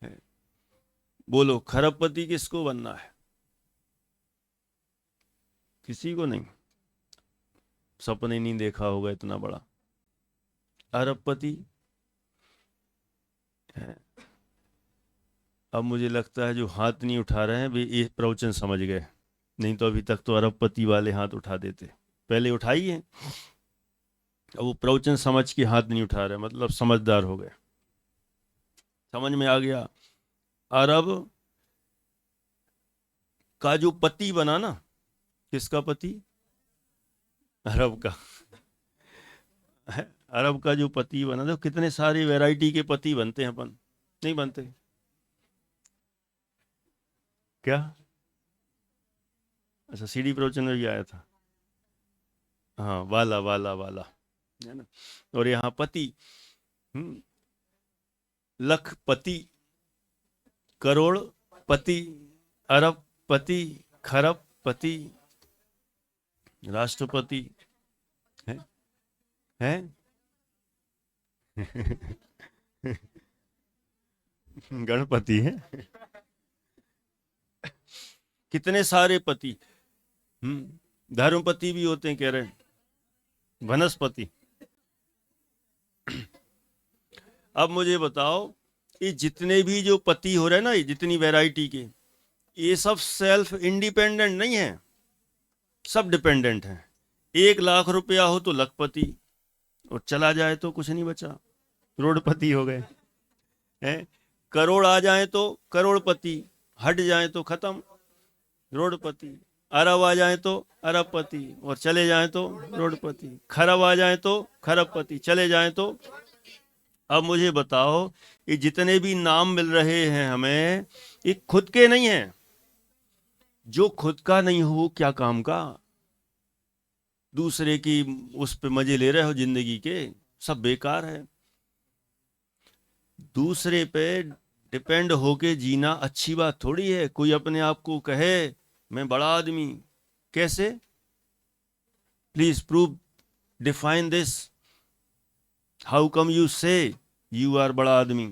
है। बोलो, खरबपति किसको बनना है? किसी को नहीं। सपने नहीं देखा होगा इतना बड़ा। अरबपति है। अब मुझे लगता है जो हाथ नहीं उठा रहे हैं वे ये प्रवचन समझ गए, नहीं तो अभी तक तो अरबपति वाले हाथ उठा देते। पहले उठाई है, अब वो प्रवचन समझ के हाथ नहीं उठा रहे, मतलब समझदार हो गए। समझ में आ गया? अरब का जो पति बना ना, किसका पति? अरब का। अरब का जो पति बना, तो कितने सारे वैरायटी के पति बनते हैं अपन, नहीं बनते क्या? अच्छा, CD प्रवचन में भी आया था। हाँ, वाला वाला वाला, है ना। और यहाँ पति, लखपति, करोड़पति, अरबपति, खरबपति, राष्ट्रपति है, है? गणपति है। कितने सारे पति। धर्मपति भी होते हैं, कह रहे हैं। वनस्पति। अब मुझे बताओ, ये जितने भी जो पति हो रहे हैं ना, ये जितनी वैरायटी के, ये सब सेल्फ इंडिपेंडेंट नहीं है, सब डिपेंडेंट है। 1 लाख रुपया हो तो लखपति, और चला जाए तो कुछ नहीं बचा, करोड़पति हो गए हैं। करोड़ आ जाए तो करोड़पति, हट जाए तो खत्म, करोड़पति। अरब आ जाए तो अरबपति, और चले जाए तो करोड़पति। खरब आ जाए तो खरबपति, चले जाए तो। अब मुझे बताओ, ये जितने भी नाम मिल रहे हैं हमें, ये खुद के नहीं हैं। जो खुद का नहीं हो क्या काम का? दूसरे की उस पे मजे ले रहे हो जिंदगी के, सब बेकार है। दूसरे पे डिपेंड होके जीना अच्छी बात थोड़ी है। कोई अपने आप को कहे मैं बड़ा आदमी, कैसे? Please prove, define this. How come you से यू आर बड़ा आदमी?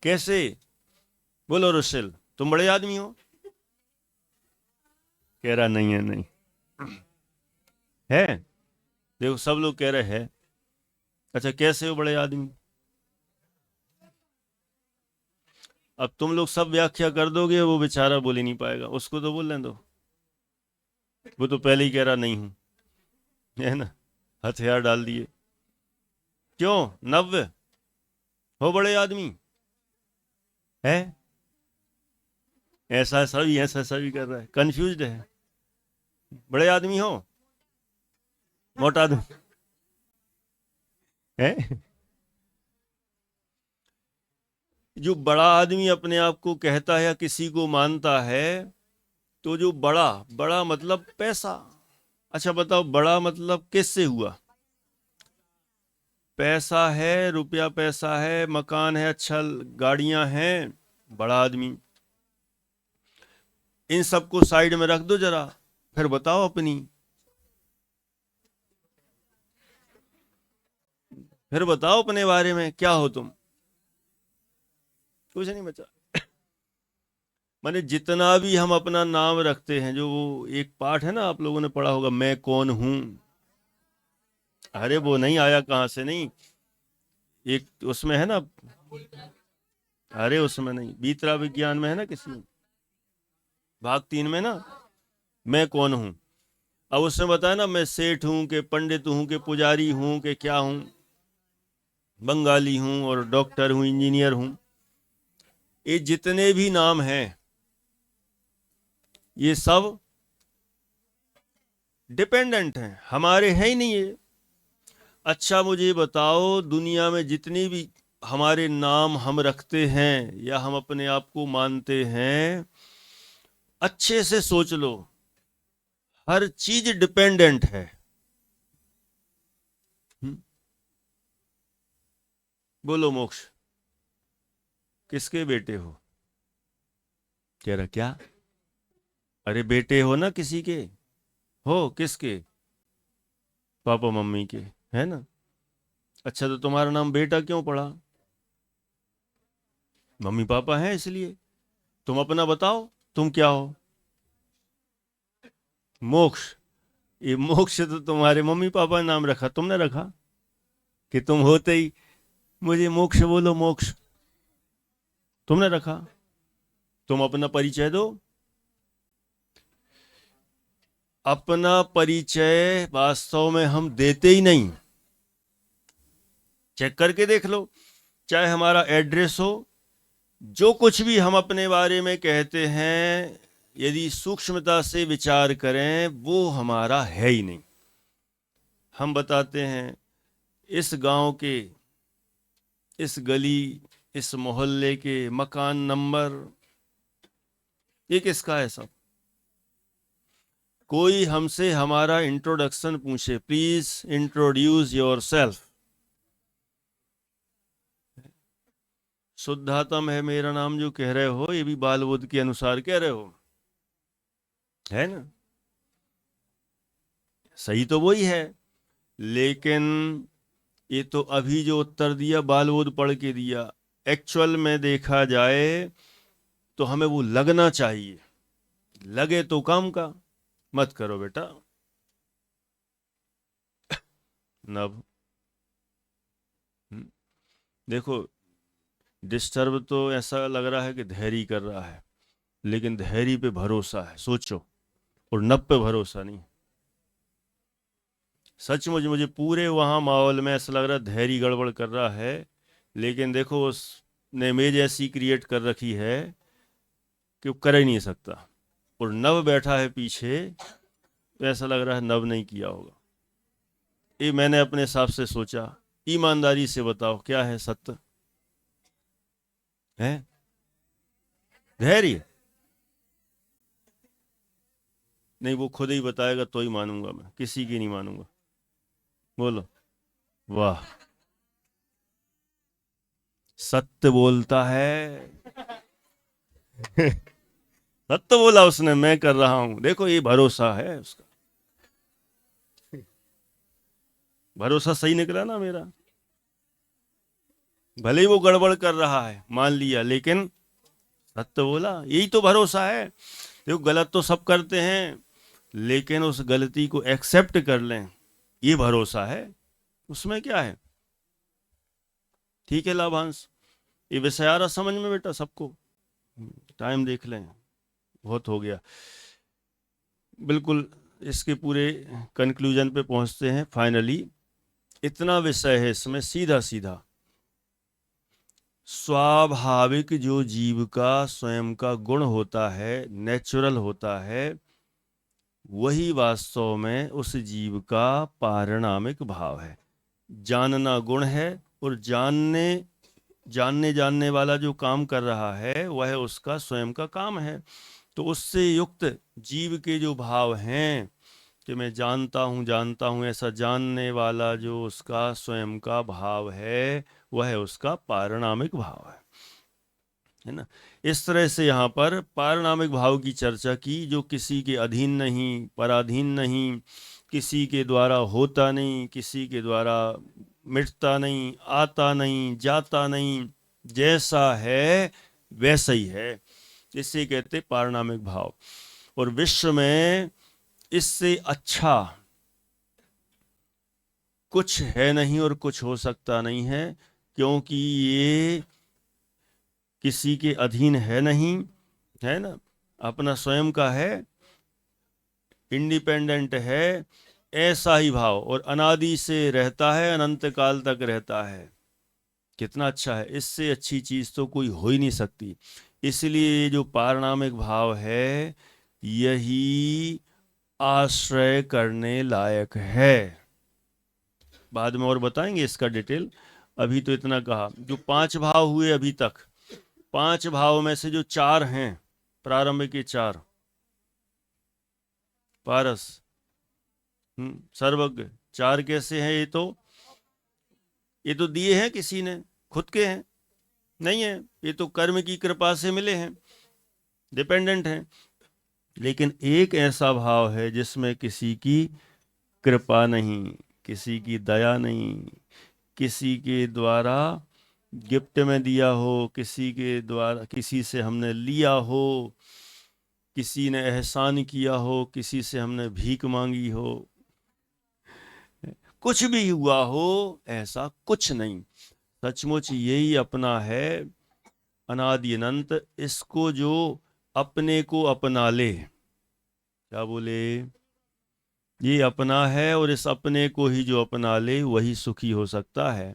कैसे? बोलो रुसेल, तुम बड़े आदमी हो? कह रहा नहीं है, नहीं है। देखो, सब लोग कह रहे हैं। अच्छा, कैसे हो बड़े आदमी? अब तुम लोग सब व्याख्या कर दोगे, वो बेचारा बोल ही नहीं पाएगा, उसको तो बोलने दो। वो तो पहले ही कह रहा नहीं हूं, है ना। हथियार डाल दिए। क्यों? नव्य हो बड़े आदमी है? ऐसा सभी, ऐसा सभी कर रहा है, कंफ्यूज्ड है। बड़े आदमी हो, मोटा आदमी है? जो बड़ा आदमी अपने आप को कहता है या किसी को मानता है, तो जो बड़ा बड़ा मतलब पैसा। अच्छा बताओ, बड़ा मतलब किससे हुआ? पैसा है, रुपया पैसा है, मकान है, अच्छा गाड़ियां हैं, बड़ा आदमी। इन सबको साइड में रख दो जरा, फिर बताओ अपनी। फिर बताओ अपने बारे में क्या हो तुम। कुछ नहीं बचा। माने जितना भी हम अपना नाम रखते हैं, जो वो एक पाठ है ना, आप लोगों ने पढ़ा होगा, मैं कौन हूं। अरे वो नहीं आया कहां से, नहीं। एक उसमें है ना, अरे उसमें नहीं, बीतरा विज्ञान में है ना, किसी में, भाग 3 में ना, मैं कौन हूं। अब उसने बताया ना, मैं सेठ हूं के पंडित हूं के पुजारी हूं के क्या हूं, बंगाली हूं और डॉक्टर हूं, इंजीनियर हूं। ये जितने भी नाम हैं ये सब डिपेंडेंट हैं, हमारे हैं ही नहीं ये। अच्छा मुझे बताओ, दुनिया में जितनी भी हमारे नाम हम रखते हैं या हम अपने आप को मानते हैं, अच्छे से सोच लो, हर चीज डिपेंडेंट है। बोलो मोक्ष, किसके बेटे हो? कह रहा क्या? अरे बेटे हो ना किसी के, हो किसके? पापा मम्मी के, है ना? अच्छा तो तुम्हारा नाम बेटा क्यों पड़ा? मम्मी पापा हैं इसलिए। तुम अपना बताओ, तुम क्या हो? मोक्ष। ये मोक्ष तो तुम्हारे मम्मी पापा ने नाम रखा, तुमने रखा कि तुम होते ही मुझे मोक्ष बोलो मोक्ष, तुमने रखा। तुम अपना परिचय दो। अपना परिचय वास्तव में हम देते ही नहीं। चेक करके देख लो, चाहे हमारा एड्रेस हो, जो कुछ भी हम अपने बारे में कहते हैं, यदि सूक्ष्मता से विचार करें वो हमारा है ही नहीं। हम बताते हैं इस गांव के, इस गली, इस मोहल्ले के मकान नंबर, ये किसका है सब? कोई हमसे हमारा इंट्रोडक्शन पूछे, प्लीज इंट्रोड्यूस योरसेल्फ, शुद्धातम है मेरा नाम जो कह रहे हो, ये भी बाल बोध के अनुसार कह रहे हो, है ना? सही तो वही है, लेकिन ये तो अभी जो उत्तर दिया बाल बोध पढ़ के दिया, एक्चुअल में देखा जाए तो हमें वो लगना चाहिए। लगे तो काम का, मत करो बेटा। नभ, देखो डिस्टर्ब तो ऐसा लग रहा है कि धैर्य कर रहा है, लेकिन धैर्य पे भरोसा है, सोचो, और नभ पे भरोसा नहीं। सच मुझे पूरे वहां माहौल में ऐसा लग रहा है धैर्य गड़बड़ कर रहा है, लेकिन देखो उसने इमेज ऐसी क्रिएट कर रखी है कि वो कर ही नहीं सकता, और नव बैठा है पीछे, तो ऐसा लग रहा है नव नहीं किया होगा। ये मैंने अपने हिसाब से सोचा। ईमानदारी से बताओ क्या है सत्य? है धैर्य? नहीं, वो खुद ही बताएगा तो ही मानूंगा, मैं किसी की नहीं मानूंगा। बोलो। वाह, सत्य बोलता है। सत्य बोला उसने, मैं कर रहा हूं, देखो ये भरोसा है उसका। भरोसा सही निकला ना मेरा। भले ही वो गड़बड़ कर रहा है मान लिया, लेकिन सत्य बोला, यही तो भरोसा है। देखो गलत तो सब करते हैं, लेकिन उस गलती को एक्सेप्ट कर लें, ये भरोसा है। उसमें क्या है? ठीक है लाभांश, ये विषय आ रहा समझ में बेटा सबको? टाइम देख लें, बहुत हो गया। बिल्कुल इसके पूरे कंक्लूजन पे पहुंचते हैं फाइनली। इतना विषय है इसमें, सीधा सीधा स्वाभाविक जो जीव का स्वयं का गुण होता है, नेचुरल होता है, वही वास्तव में उस जीव का पारिणामिक भाव है। जानना गुण है, और जानने वाला जो काम कर रहा है वह उसका स्वयं का काम है। तो उससे युक्त जीव के जो भाव हैं कि मैं जानता हूँ, ऐसा जानने वाला जो उसका स्वयं का भाव है वह उसका पारिणामिक भाव है ना? इस तरह से यहाँ पर पारिणामिक भाव की चर्चा की, जो किसी के अधीन नहीं, पराधीन नहीं, किसी के द्वारा होता नहीं, किसी के द्वारा मिटता नहीं, आता नहीं, जाता नहीं, जैसा है वैसा ही है, इसे कहते पारिणामिक भाव। और विश्व में इससे अच्छा कुछ है नहीं और कुछ हो सकता नहीं है, क्योंकि ये किसी के अधीन है नहीं, है ना? अपना स्वयं का है, इंडिपेंडेंट है, ऐसा ही भाव, और अनादि से रहता है, अनंत काल तक रहता है। कितना अच्छा है, इससे अच्छी चीज तो कोई हो ही नहीं सकती। इसलिए ये जो पारिणामिक भाव है यही आश्रय करने लायक है। बाद में और बताएंगे इसका डिटेल, अभी तो इतना कहा। जो 5 भाव हुए अभी तक, 5 भाव में से जो 4 हैं प्रारंभ के 4, पारस सर्वज्ञ, 4 कैसे हैं? ये तो दिए हैं किसी ने, खुद के हैं नहीं है, ये तो कर्म की कृपा से मिले हैं, डिपेंडेंट हैं। लेकिन एक ऐसा भाव है जिसमें किसी की कृपा नहीं, किसी की दया नहीं, किसी के द्वारा गिफ्ट में दिया हो, किसी के द्वारा किसी से हमने लिया हो, किसी ने एहसान किया हो, किसी से हमने भीख मांगी हो, कुछ भी हुआ हो, ऐसा कुछ नहीं। सचमुच यही अपना है अनादि अनंत। इसको जो अपने को अपना ले, क्या बोले, ये अपना है और इस अपने को ही जो अपना ले वही सुखी हो सकता है।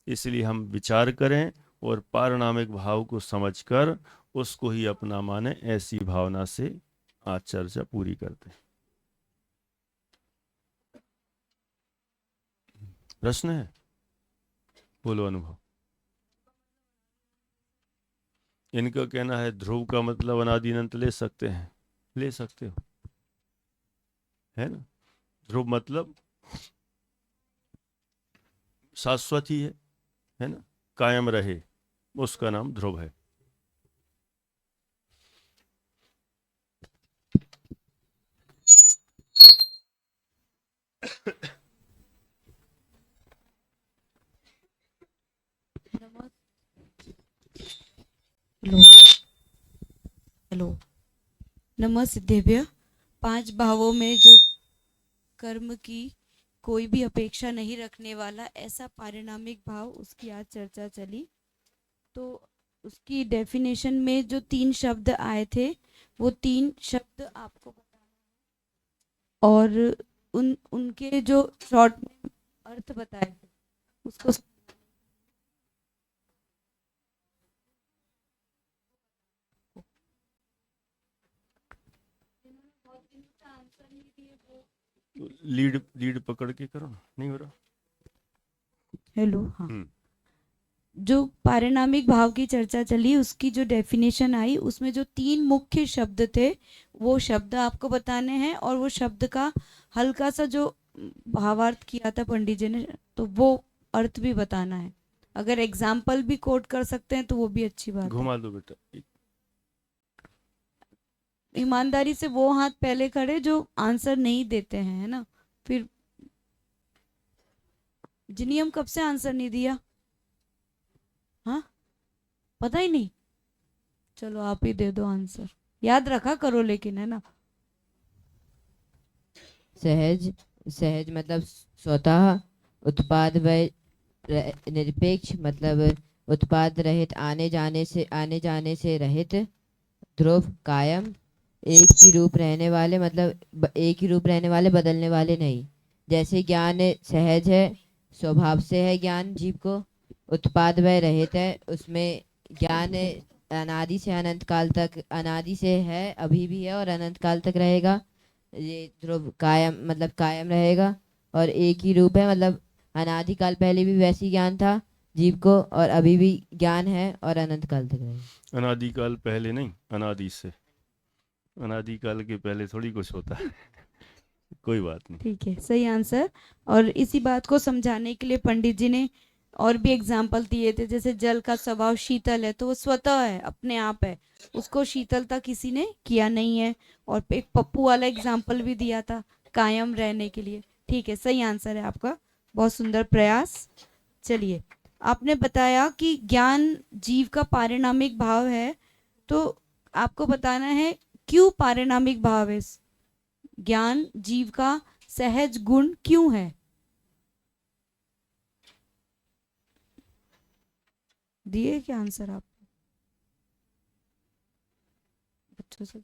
इसलिए हम विचार करें और पारिणामिक भाव को समझकर उसको ही अपना माने, ऐसी भावना से आज चर्चा पूरी करते हैं। प्रश्न है? बोलो अनुभव। इनका कहना है ध्रुव का मतलब अनादि अनंत ले सकते हैं, ले सकते हो, है ना। ध्रुव मतलब शाश्वत ही है ना, कायम रहे, उसका नाम ध्रुव है। हेलो। हेलो। नमः सिद्धेभ्य। 5 भावों में जो कर्म की कोई भी अपेक्षा नहीं रखने वाला ऐसा पारिणामिक भाव, उसकी आज चर्चा चली। तो उसकी डेफिनेशन में जो 3 शब्द आए थे वो 3 शब्द आपको बताना और उनके जो शॉर्ट में अर्थ बताए थे उसको लीड लीड पकड़ के करो ना, नहीं हो रहा। हेलो। हाँ, जो पारिणामिक भाव की चर्चा चली उसकी जो डेफिनेशन आई उसमें जो 3 मुख्य शब्द थे वो शब्द आपको बताने हैं और वो शब्द का हल्का सा जो भावार्थ किया था पंडित जी ने तो वो अर्थ भी बताना है। अगर एग्जाम्पल भी कोट कर सकते हैं तो वो भी अच्छी बात है। घुमा दो बेटा। ईमानदारी से वो हाथ पहले खड़े जो आंसर नहीं देते हैं, है ना। फिर जिनियम कब से आंसर नहीं दिया? हाँ, पता ही नहीं। चलो आप ही दे दो आंसर, याद रखा करो लेकिन, है ना। सहज, सहज मतलब स्वतः, उत्पाद व निरपेक्ष मतलब उत्पाद रहित, आने जाने से रहित, ध्रुव कायम, एक ही रूप रहने वाले मतलब एक ही रूप रहने वाले, बदलने वाले नहीं। जैसे ज्ञान सहज है, स्वभाव से है ज्ञान जीव को, उत्पाद वह रहित है, उसमें ज्ञान अनादि से अनंत काल तक, अनादि से है, अभी भी है और अनंत काल तक रहेगा। ये ध्रुव कायम मतलब कायम रहेगा और एक ही रूप है मतलब अनादिकाल पहले भी वैसी ज्ञान था जीव को और अभी भी ज्ञान है और अनंत काल तक रहेगा। अनादिकाल पहले नहीं, अनादि से, अनादिकाल के पहले थोड़ी कुछ होता है। कोई बात नहीं। ठीक है, सही आंसर। और इसी बात को समझाने के लिए पंडित जी ने और भी एग्जाम्पल दिए थे। जैसे जल का स्वभाव शीतल है तो वो स्वतः है, अपने आप है, उसको शीतलता किसी ने किया नहीं है। और एक पप्पू वाला एग्जाम्पल भी दिया था कायम रहने के लिए। ठीक है, सही आंसर है आपका, बहुत सुंदर प्रयास। चलिए, आपने बताया कि ज्ञान जीव का पारिणामिक भाव है, तो आपको बताना है क्यों पारिणामिक भाव है। ज्ञान जीव का सहज गुण क्यों है? दिए क्या आंसर आप बच्चों से?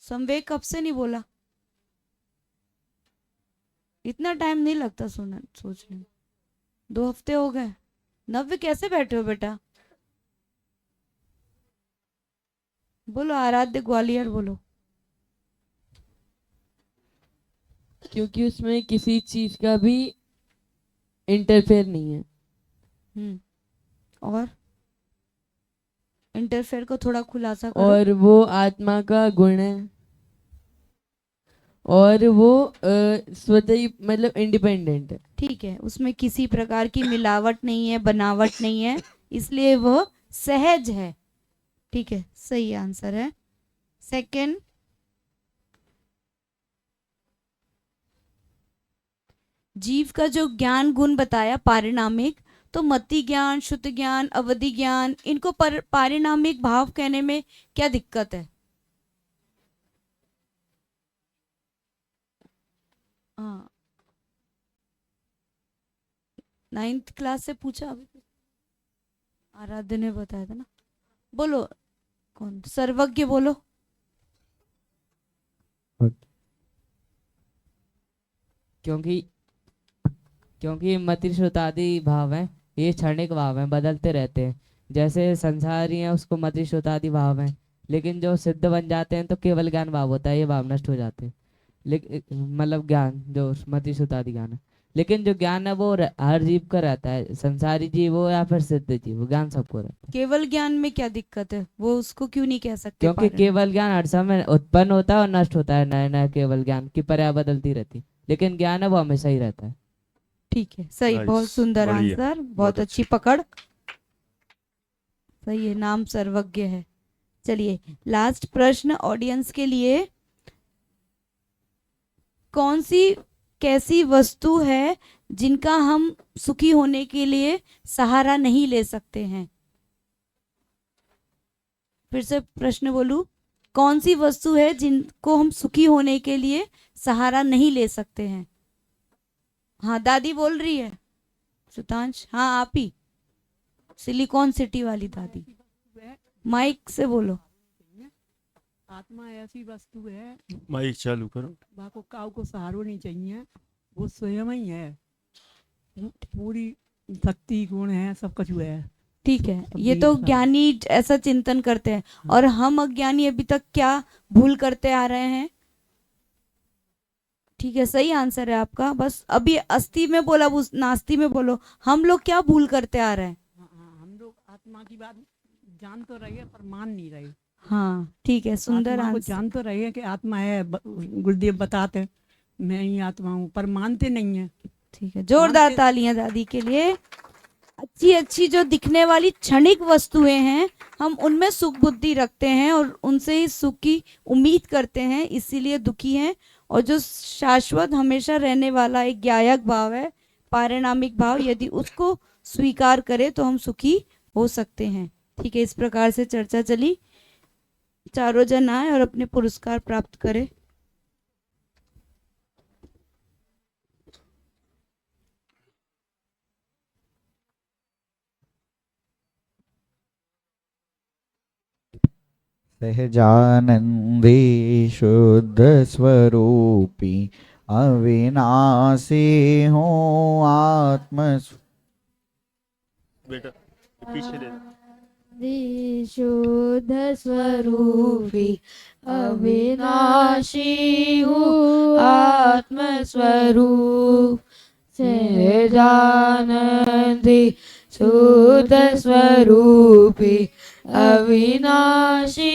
संवेग कब से नहीं बोला? इतना टाइम नहीं लगता सोचने में। 2 हफ्ते हो गए। नव्य कैसे बैठे हो बेटा? बोलो आराध्य ग्वालियर बोलो। क्योंकि उसमें किसी चीज का भी इंटरफेयर नहीं है। और इंटरफेयर को थोड़ा खुलासा करो। और वो आत्मा का गुण है और वो स्वतः ही मतलब इंडिपेंडेंट है। ठीक है, उसमें किसी प्रकार की मिलावट नहीं है, बनावट नहीं है, इसलिए वह सहज है। ठीक है, सही आंसर है। सेकंड, जीव का जो ज्ञान गुण बताया पारिणामिक, तो मति ज्ञान, शुद्ध ज्ञान, अवधि ज्ञान, इनको पारिणामिक भाव कहने में क्या दिक्कत है? हाँ, 9th क्लास से पूछा अभी, आराध्य ने बताया था ना। बोलो कौन सर्वज्ञ बोलो। क्योंकि मति श्रुतादि भाव है, ये क्षणिक भाव हैं, बदलते रहते हैं। जैसे संसारी हैं उसको मति श्रुतादि भाव हैं, लेकिन जो सिद्ध बन जाते हैं तो केवल ज्ञान भाव होता है, ये भाव नष्ट हो जाते हैं। लेकिन मतलब ज्ञान जो मति श्रुतादि ज्ञान है, लेकिन जो ज्ञान है वो हर जीव का रहता है, संसारी जीव हो या फिर सिद्ध जीव हो, ज्ञान सबको रहता है। केवल ज्ञान में क्या दिक्कत है? वो उसको क्यों नहीं कह सकते? क्योंकि केवल ज्ञान हर समय उत्पन्न होता है और नष्ट होता है, नया नया केवल ज्ञान की पर्याय बदलती रहती है, लेकिन ज्ञान है वो हमेशा ही रहता है। ठीक है, सही, Nice, बहुत सुंदर बढ़िया, आंसर, बहुत अच्छी पकड़। सही है, नाम सर्वज्ञ है। चलिए लास्ट प्रश्न ऑडियंस के लिए। कौन सी कैसी वस्तु है जिनका हम सुखी होने के लिए सहारा नहीं ले सकते हैं? फिर से प्रश्न बोलूं, कौन सी वस्तु है जिनको हम सुखी होने के लिए सहारा नहीं ले सकते हैं? हाँ, दादी बोल रही है। सुतांश, हाँ आप ही, सिलिकॉन सिटी वाली दादी, माइक से बोलो। आत्मा ऐसी वस्तु है, माइक चालू करो। बाको काऊ को सहारो नहीं चाहिए, वो स्वयं ही है, पूरी शक्ति गुण है, सब कुछ है। ठीक है, ये तो ज्ञानी ऐसा चिंतन करते हैं, और हम अज्ञानी अभी तक क्या भूल करते आ रहे हैं? ठीक है, सही आंसर है आपका। बस अभी अस्थि में बोला, वो नास्ति में बोलो, हम लोग क्या भूल करते आ रहे हैं? हम लोग आत्मा की बात जान तो रहे पर मान नहीं रहे। हाँ ठीक है, सुंदर आत्मा को आंसर। जान तो रहे हैं कि आत्मा है, गुरुदेव बताते मैं ही आत्मा हूँ, पर मानते नहीं है। ठीक है, जोरदार तालियां दादी के लिए। अच्छी अच्छी जो दिखने वाली क्षणिक वस्तुएं हैं, हम उनमें सुख बुद्धि रखते हैं और उनसे ही सुख की उम्मीद करते हैं, इसीलिए दुखी हैं। और जो शाश्वत हमेशा रहने वाला एक ज्ञायक भाव है, पारिणामिक भाव, यदि उसको स्वीकार करें तो हम सुखी हो सकते हैं। ठीक है, इस प्रकार से चर्चा चली। चारों जन आए और अपने पुरस्कार प्राप्त करें। सहजानंदी शुद्ध स्वरूपी अविनाशी हूँ आत्म। बेटा पीछे दे। शुद्ध स्वरूपी अविनाशी हूँ आत्म स्वरूप, सहजानंदी शुद्ध स्वरूपी अविनाशी